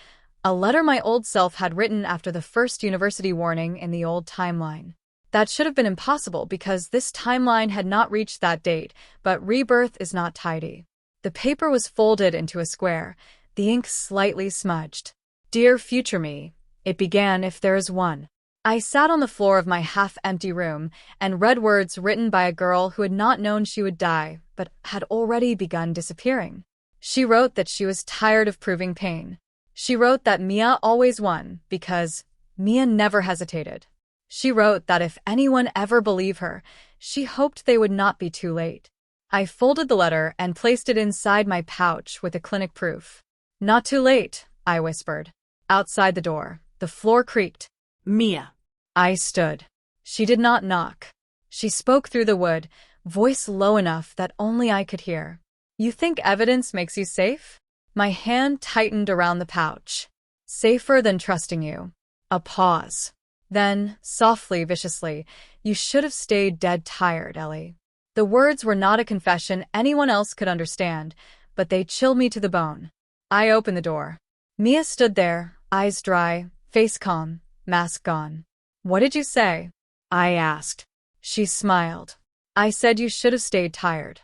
a letter my old self had written after the first university warning in the old timeline. That should have been impossible because this timeline had not reached that date, but Rebirth is not tidy. The paper was folded into a square, the ink slightly smudged. "Dear future me," it began, "if there is one." I sat on the floor of my half-empty room and read words written by a girl who had not known she would die, but had already begun disappearing. She wrote that she was tired of proving pain. She wrote that Mia always won because Mia never hesitated. She wrote that if anyone ever believed her, she hoped they would not be too late. I folded the letter and placed it inside my pouch with a clinic proof. "Not too late," I whispered. Outside the door, the floor creaked. Mia. I stood. She did not knock. She spoke through the wood, voice low enough that only I could hear. "You think evidence makes you safe?" My hand tightened around the pouch. "Safer than trusting you." A pause. Then, softly, viciously, "You should have stayed dead tired, Ellie." The words were not a confession anyone else could understand, but they chilled me to the bone. I opened the door. Mia stood there, eyes dry, face calm, mask gone. "What did you say?" I asked. She smiled. "I said you should have stayed tired."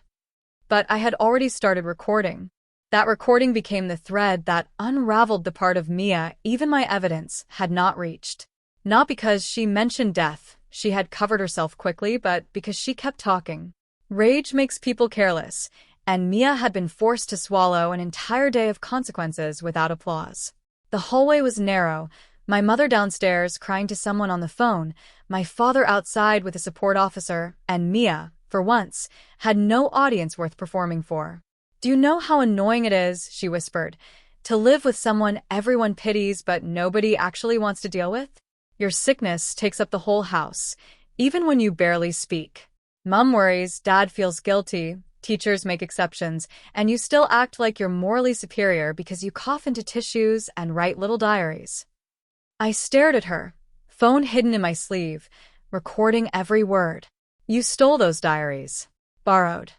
But I had already started recording. That recording became the thread that unraveled the part of Mia even my evidence had not reached. Not because she mentioned death, she had covered herself quickly, but because she kept talking. Rage makes people careless, and Mia had been forced to swallow an entire day of consequences without applause. The hallway was narrow, my mother downstairs crying to someone on the phone, my father outside with a support officer, and Mia, for once, had no audience worth performing for. "Do you know how annoying it is," she whispered, "to live with someone everyone pities but nobody actually wants to deal with? Your sickness takes up the whole house, even when you barely speak. Mom worries, dad feels guilty, teachers make exceptions, and you still act like you're morally superior because you cough into tissues and write little diaries." I stared at her, phone hidden in my sleeve, recording every word. "You stole those diaries." "Borrowed."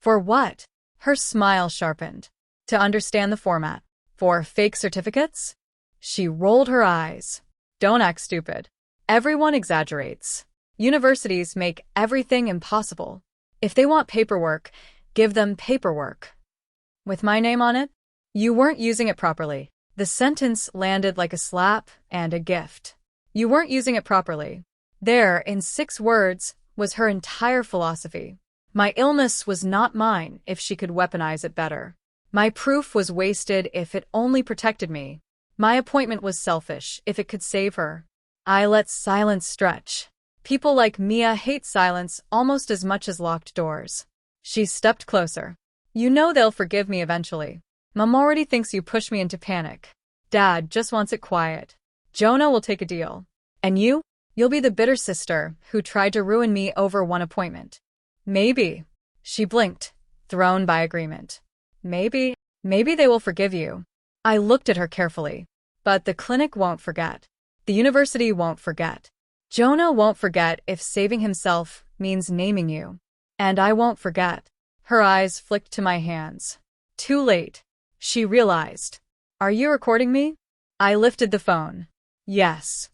"For what?" Her smile sharpened. "To understand the format. For fake certificates?" She rolled her eyes. "Don't act stupid. Everyone exaggerates. Universities make everything impossible. If they want paperwork, give them paperwork." "With my name on it?" "You weren't using it properly." The sentence landed like a slap and a gift. "You weren't using it properly." There, in 6 words, was her entire philosophy. My illness was not mine if she could weaponize it better. My proof was wasted if it only protected me. My appointment was selfish if it could save her. I let silence stretch. People like Mia hate silence almost as much as locked doors. She stepped closer. "You know they'll forgive me eventually. Mom already thinks you push me into panic. Dad just wants it quiet. Jonah will take a deal. And you'll be the bitter sister who tried to ruin me over one appointment." "Maybe." She blinked, thrown by agreement. Maybe they will forgive you." I looked at her carefully. "But the clinic won't forget. The university won't forget. Jonah won't forget if saving himself means naming you. And I won't forget." Her eyes flicked to my hands. Too late. She realized. "Are you recording me?" I lifted the phone. "Yes."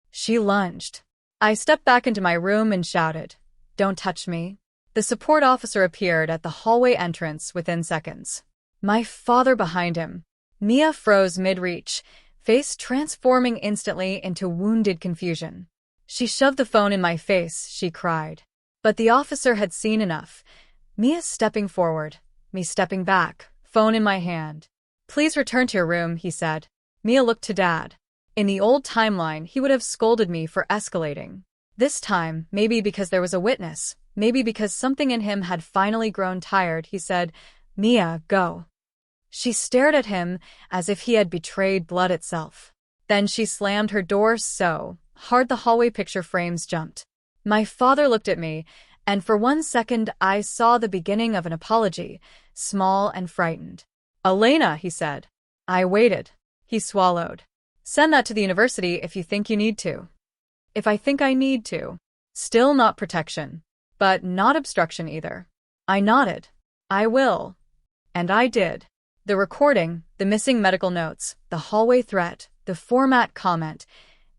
She lunged. I stepped back into my room and shouted, "Don't touch me." The support officer appeared at the hallway entrance within seconds. My father behind him. Mia froze mid-reach, face transforming instantly into wounded confusion. She shoved the phone in my face, she cried. But the officer had seen enough. Mia stepping forward, me stepping back, phone in my hand. "Please return to your room," he said. Mia looked to Dad. In the old timeline, he would have scolded me for escalating. This time, maybe because there was a witness, maybe because something in him had finally grown tired, he said, "Mia, go." She stared at him as if he had betrayed blood itself. Then she slammed her door so hard the hallway picture frames jumped. My father looked at me, and for 1 second I saw the beginning of an apology, small and frightened. "Elena," he said. I waited. He swallowed. "Send that to the university if you think you need to." If I think I need to. Still not protection. But not obstruction either. I nodded. I will. And I did. The recording, the missing medical notes, the hallway threat, the format comment,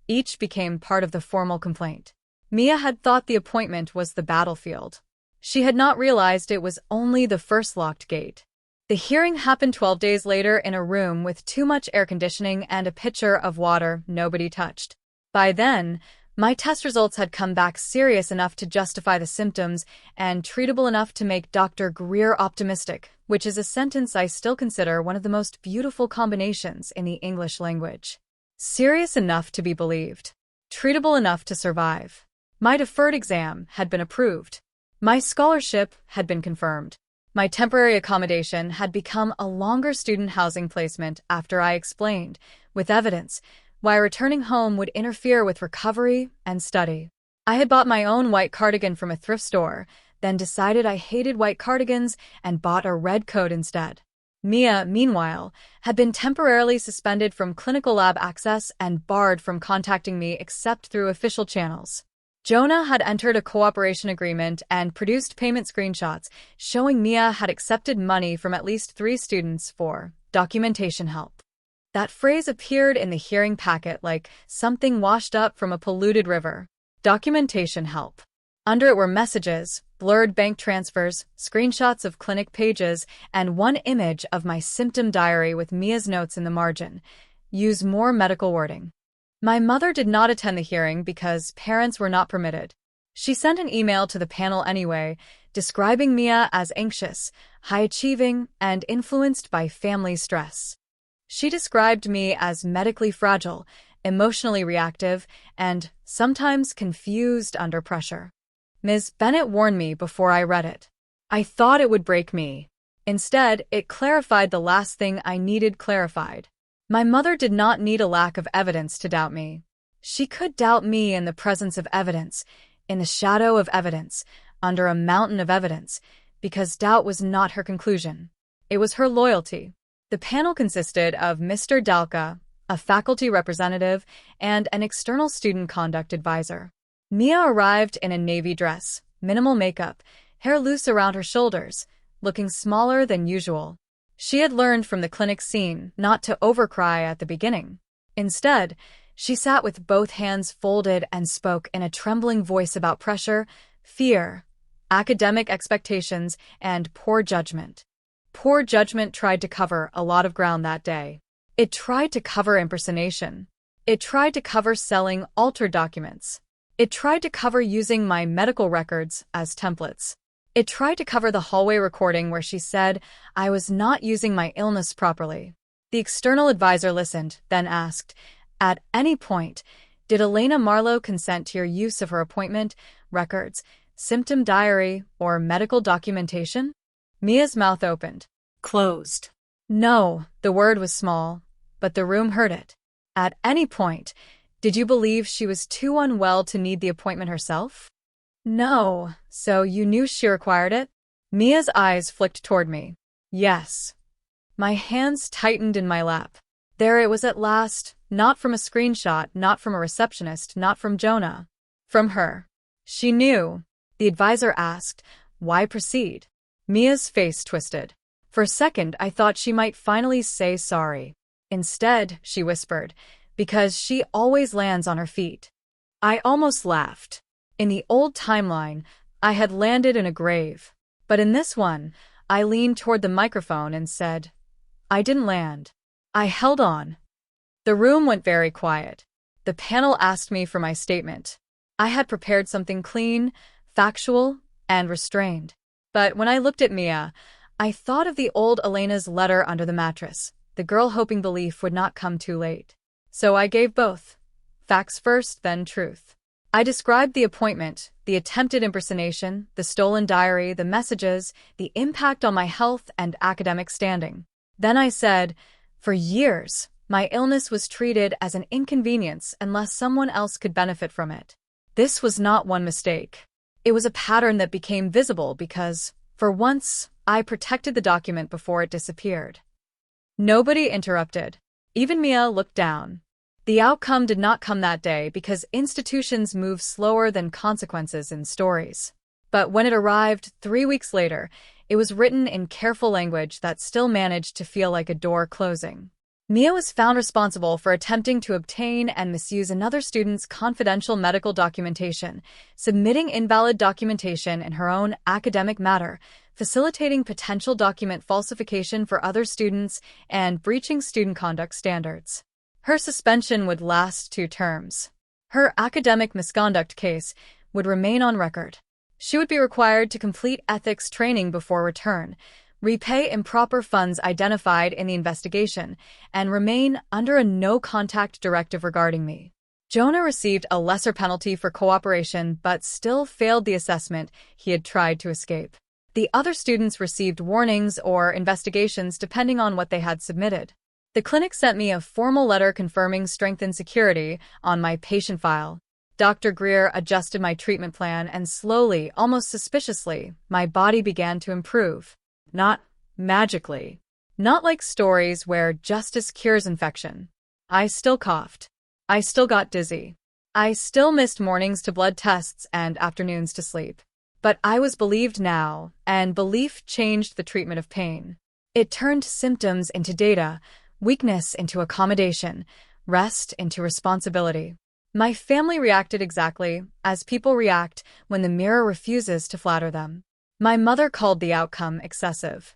each became part of the formal complaint. Mia had thought the appointment was the battlefield. She had not realized it was only the first locked gate. The hearing happened 12 days later in a room with too much air conditioning and a pitcher of water nobody touched. By then, my test results had come back serious enough to justify the symptoms and treatable enough to make Dr. Greer optimistic, which is a sentence I still consider one of the most beautiful combinations in the English language. Serious enough to be believed. Treatable enough to survive. My deferred exam had been approved. My scholarship had been confirmed. My temporary accommodation had become a longer student housing placement after I explained, with evidence, why returning home would interfere with recovery and study. I had bought my own white cardigan from a thrift store, then decided I hated white cardigans and bought a red coat instead. Mia, meanwhile, had been temporarily suspended from clinical lab access and barred from contacting me except through official channels. Jonah had entered a cooperation agreement and produced payment screenshots showing Mia had accepted money from at least 3 students for documentation help. That phrase appeared in the hearing packet like something washed up from a polluted river. Documentation help. Under it were messages, blurred bank transfers, screenshots of clinic pages, and one image of my symptom diary with Mia's notes in the margin. Use more medical wording. My mother did not attend the hearing because parents were not permitted. She sent an email to the panel anyway, describing Mia as anxious, high-achieving, and influenced by family stress. She described me as medically fragile, emotionally reactive, and sometimes confused under pressure. Ms. Bennett warned me before I read it. I thought it would break me. Instead, it clarified the last thing I needed clarified. My mother did not need a lack of evidence to doubt me. She could doubt me in the presence of evidence, in the shadow of evidence, under a mountain of evidence, because doubt was not her conclusion. It was her loyalty. The panel consisted of Mr. Dalka, a faculty representative, and an external student conduct advisor. Mia arrived in a navy dress, minimal makeup, hair loose around her shoulders, looking smaller than usual. She had learned from the clinic scene not to overcry at the beginning. Instead, she sat with both hands folded and spoke in a trembling voice about pressure, fear, academic expectations, and poor judgment. Poor judgment tried to cover a lot of ground that day. It tried to cover impersonation. It tried to cover selling altered documents. It tried to cover using my medical records as templates. It tried to cover the hallway recording where she said I was not using my illness properly. The external advisor listened, then asked, "At any point, did Elena Marlowe consent to your use of her appointment, records, symptom diary, or medical documentation?" Mia's mouth opened. Closed. No, the word was small, but the room heard it. At any point, did you believe she was too unwell to need the appointment herself? No, so you knew she required it? Mia's eyes flicked toward me. Yes. My hands tightened in my lap. There it was at last, not from a screenshot, not from a receptionist, not from Jonah. From her. She knew. The advisor asked, "Why proceed?" Mia's face twisted. For a second, I thought she might finally say sorry. Instead, she whispered, "Because she always lands on her feet." I almost laughed. In the old timeline, I had landed in a grave. But in this one, I leaned toward the microphone and said, I didn't land. I held on. The room went very quiet. The panel asked me for my statement. I had prepared something clean, factual, and restrained. But when I looked at Mia, I thought of the old Elena's letter under the mattress, the girl hoping belief would not come too late. So I gave both. Facts first, then truth. I described the appointment, the attempted impersonation, the stolen diary, the messages, the impact on my health and academic standing. Then I said, for years, my illness was treated as an inconvenience unless someone else could benefit from it. This was not one mistake. It was a pattern that became visible because, for once, I protected the document before it disappeared. Nobody interrupted. Even Mia looked down. The outcome did not come that day because institutions move slower than consequences in stories. But when it arrived 3 weeks later, it was written in careful language that still managed to feel like a door closing. Mia was found responsible for attempting to obtain and misuse another student's confidential medical documentation, submitting invalid documentation in her own academic matter, facilitating potential document falsification for other students, and breaching student conduct standards. Her suspension would last 2 terms. Her academic misconduct case would remain on record. She would be required to complete ethics training before return, repay improper funds identified in the investigation, and remain under a no-contact directive regarding me. Jonah received a lesser penalty for cooperation but still failed the assessment he had tried to escape. The other students received warnings or investigations depending on what they had submitted. The clinic sent me a formal letter confirming strength and security on my patient file. Dr. Greer adjusted my treatment plan and slowly, almost suspiciously, my body began to improve. Not magically. Not like stories where justice cures infection. I still coughed. I still got dizzy. I still missed mornings to blood tests and afternoons to sleep. But I was believed now, and belief changed the treatment of pain. It turned symptoms into data, weakness into accommodation, rest into responsibility. My family reacted exactly as people react when the mirror refuses to flatter them. My mother called the outcome excessive.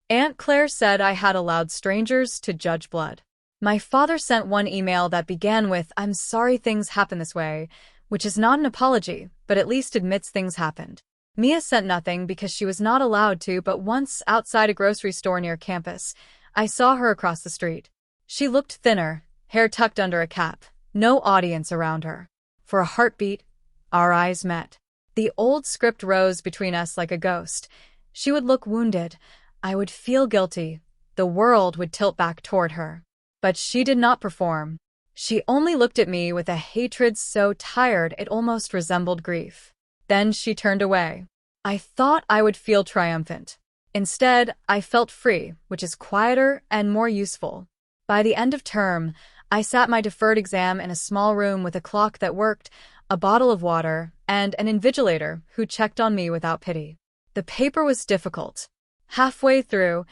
Aunt Claire said I had allowed strangers to judge blood. My father sent one email that began with, "I'm sorry things happen this way," which is not an apology, but at least admits things happened. Mia sent nothing because she was not allowed to, but once outside a grocery store near campus, I saw her across the street. She looked thinner, hair tucked under a cap, no audience around her. For a heartbeat, our eyes met. The old script rose between us like a ghost. She would look wounded. I would feel guilty. The world would tilt back toward her. But she did not perform. She only looked at me with a hatred so tired it almost resembled grief. Then she turned away. I thought I would feel triumphant. Instead, I felt free, which is quieter and more useful. By the end of term, I sat my deferred exam in a small room with a clock that worked, a bottle of water, and an invigilator who checked on me without pity. The paper was difficult. Halfway through,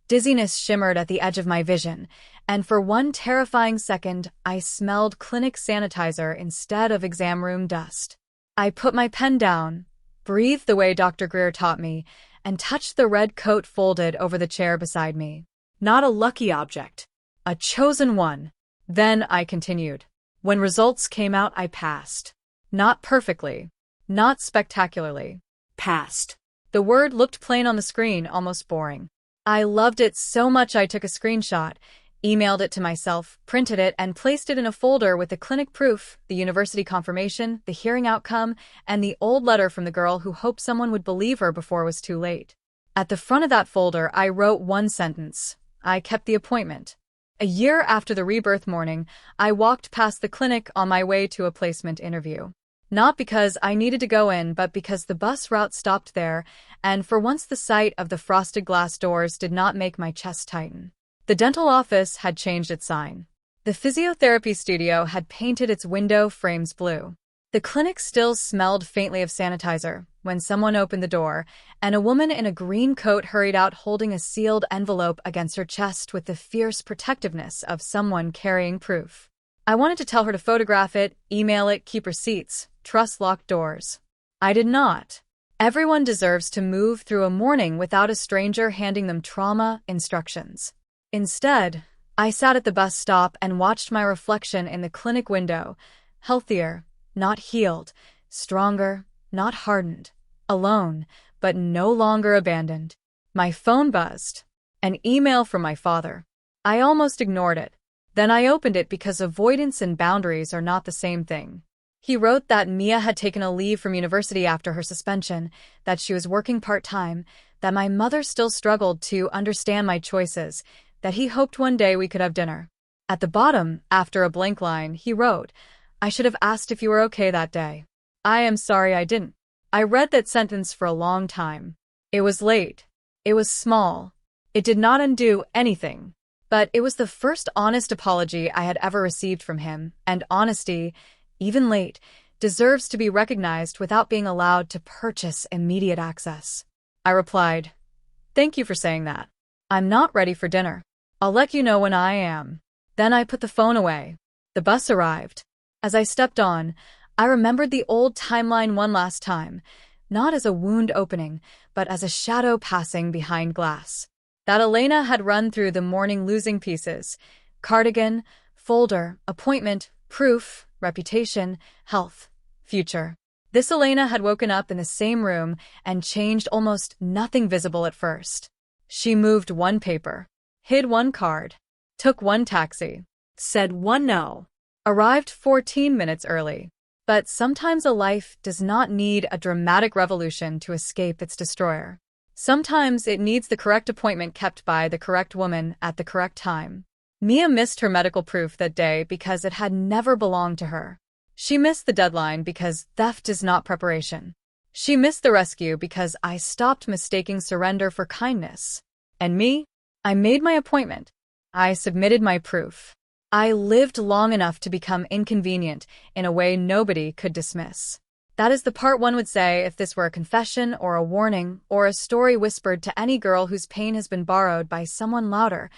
dizziness shimmered at the edge of my vision, and for one terrifying second, I smelled clinic sanitizer instead of exam room dust. I put my pen down, breathed the way Dr. Greer taught me, and touched the red coat folded over the chair beside me. Not a lucky object. A chosen one. Then I continued. When results came out, I passed. Not perfectly. Not spectacularly. Passed. The word looked plain on the screen, almost boring. I loved it so much I took a screenshot, emailed it to myself, printed it, and placed it in a folder with the clinic proof, the university confirmation, the hearing outcome, and the old letter from the girl who hoped someone would believe her before it was too late. At the front of that folder, I wrote one sentence. I kept the appointment. A year after the Rebirth morning, I walked past the clinic on my way to a placement interview. Not because I needed to go in, but because the bus route stopped there, and for once the sight of the frosted glass doors did not make my chest tighten. The dental office had changed its sign. The physiotherapy studio had painted its window frames blue. The clinic still smelled faintly of sanitizer when someone opened the door, and a woman in a green coat hurried out holding a sealed envelope against her chest with the fierce protectiveness of someone carrying proof. I wanted to tell her to photograph it, email it, keep receipts, trust locked doors. I did not. Everyone deserves to move through a morning without a stranger handing them trauma instructions. Instead, I sat at the bus stop and watched my reflection in the clinic window, healthier, not healed, stronger, not hardened, alone, but no longer abandoned. My phone buzzed. An email from my father. I almost ignored it. Then I opened it because avoidance and boundaries are not the same thing. He wrote that Mia had taken a leave from university after her suspension, that she was working part-time, that my mother still struggled to understand my choices, that he hoped one day we could have dinner. At the bottom, after a blank line, he wrote, "I should have asked if you were okay that day. I am sorry I didn't." I read that sentence for a long time. It was late. It was small. It did not undo anything. But it was the first honest apology I had ever received from him, and honesty, even late, deserves to be recognized without being allowed to purchase immediate access. I replied, "Thank you for saying that. I'm not ready for dinner. I'll let you know when I am." Then I put the phone away. The bus arrived. As I stepped on, I remembered the old timeline one last time, not as a wound opening, but as a shadow passing behind glass. That Elena had run through the morning losing pieces: cardigan, folder, appointment, proof, reputation, health, future. This Elena had woken up in the same room and changed almost nothing visible at first. She moved one paper, hid one card, took one taxi, Said one no. arrived 14 minutes early. But sometimes a life does not need a dramatic revolution to escape its destroyer. Sometimes it needs the correct appointment kept by the correct woman at the correct time. Mia missed her medical proof that day because it had never belonged to her. She missed the deadline because theft is not preparation. She missed the rescue because I stopped mistaking surrender for kindness. And me? I made my appointment. I submitted my proof. I lived long enough to become inconvenient in a way nobody could dismiss. That is the part one would say if this were a confession or a warning or a story whispered to any girl whose pain has been borrowed by someone louder.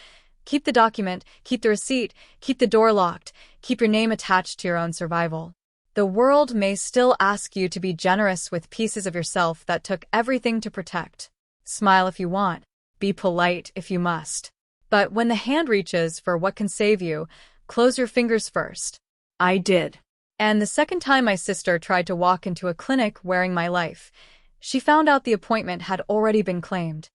Keep the document, keep the receipt, keep the door locked, keep your name attached to your own survival. The world may still ask you to be generous with pieces of yourself that took everything to protect. Smile if you want. Be polite if you must. But when the hand reaches for what can save you, close your fingers first. I did. And the second time my sister tried to walk into a clinic wearing my life, she found out the appointment had already been claimed.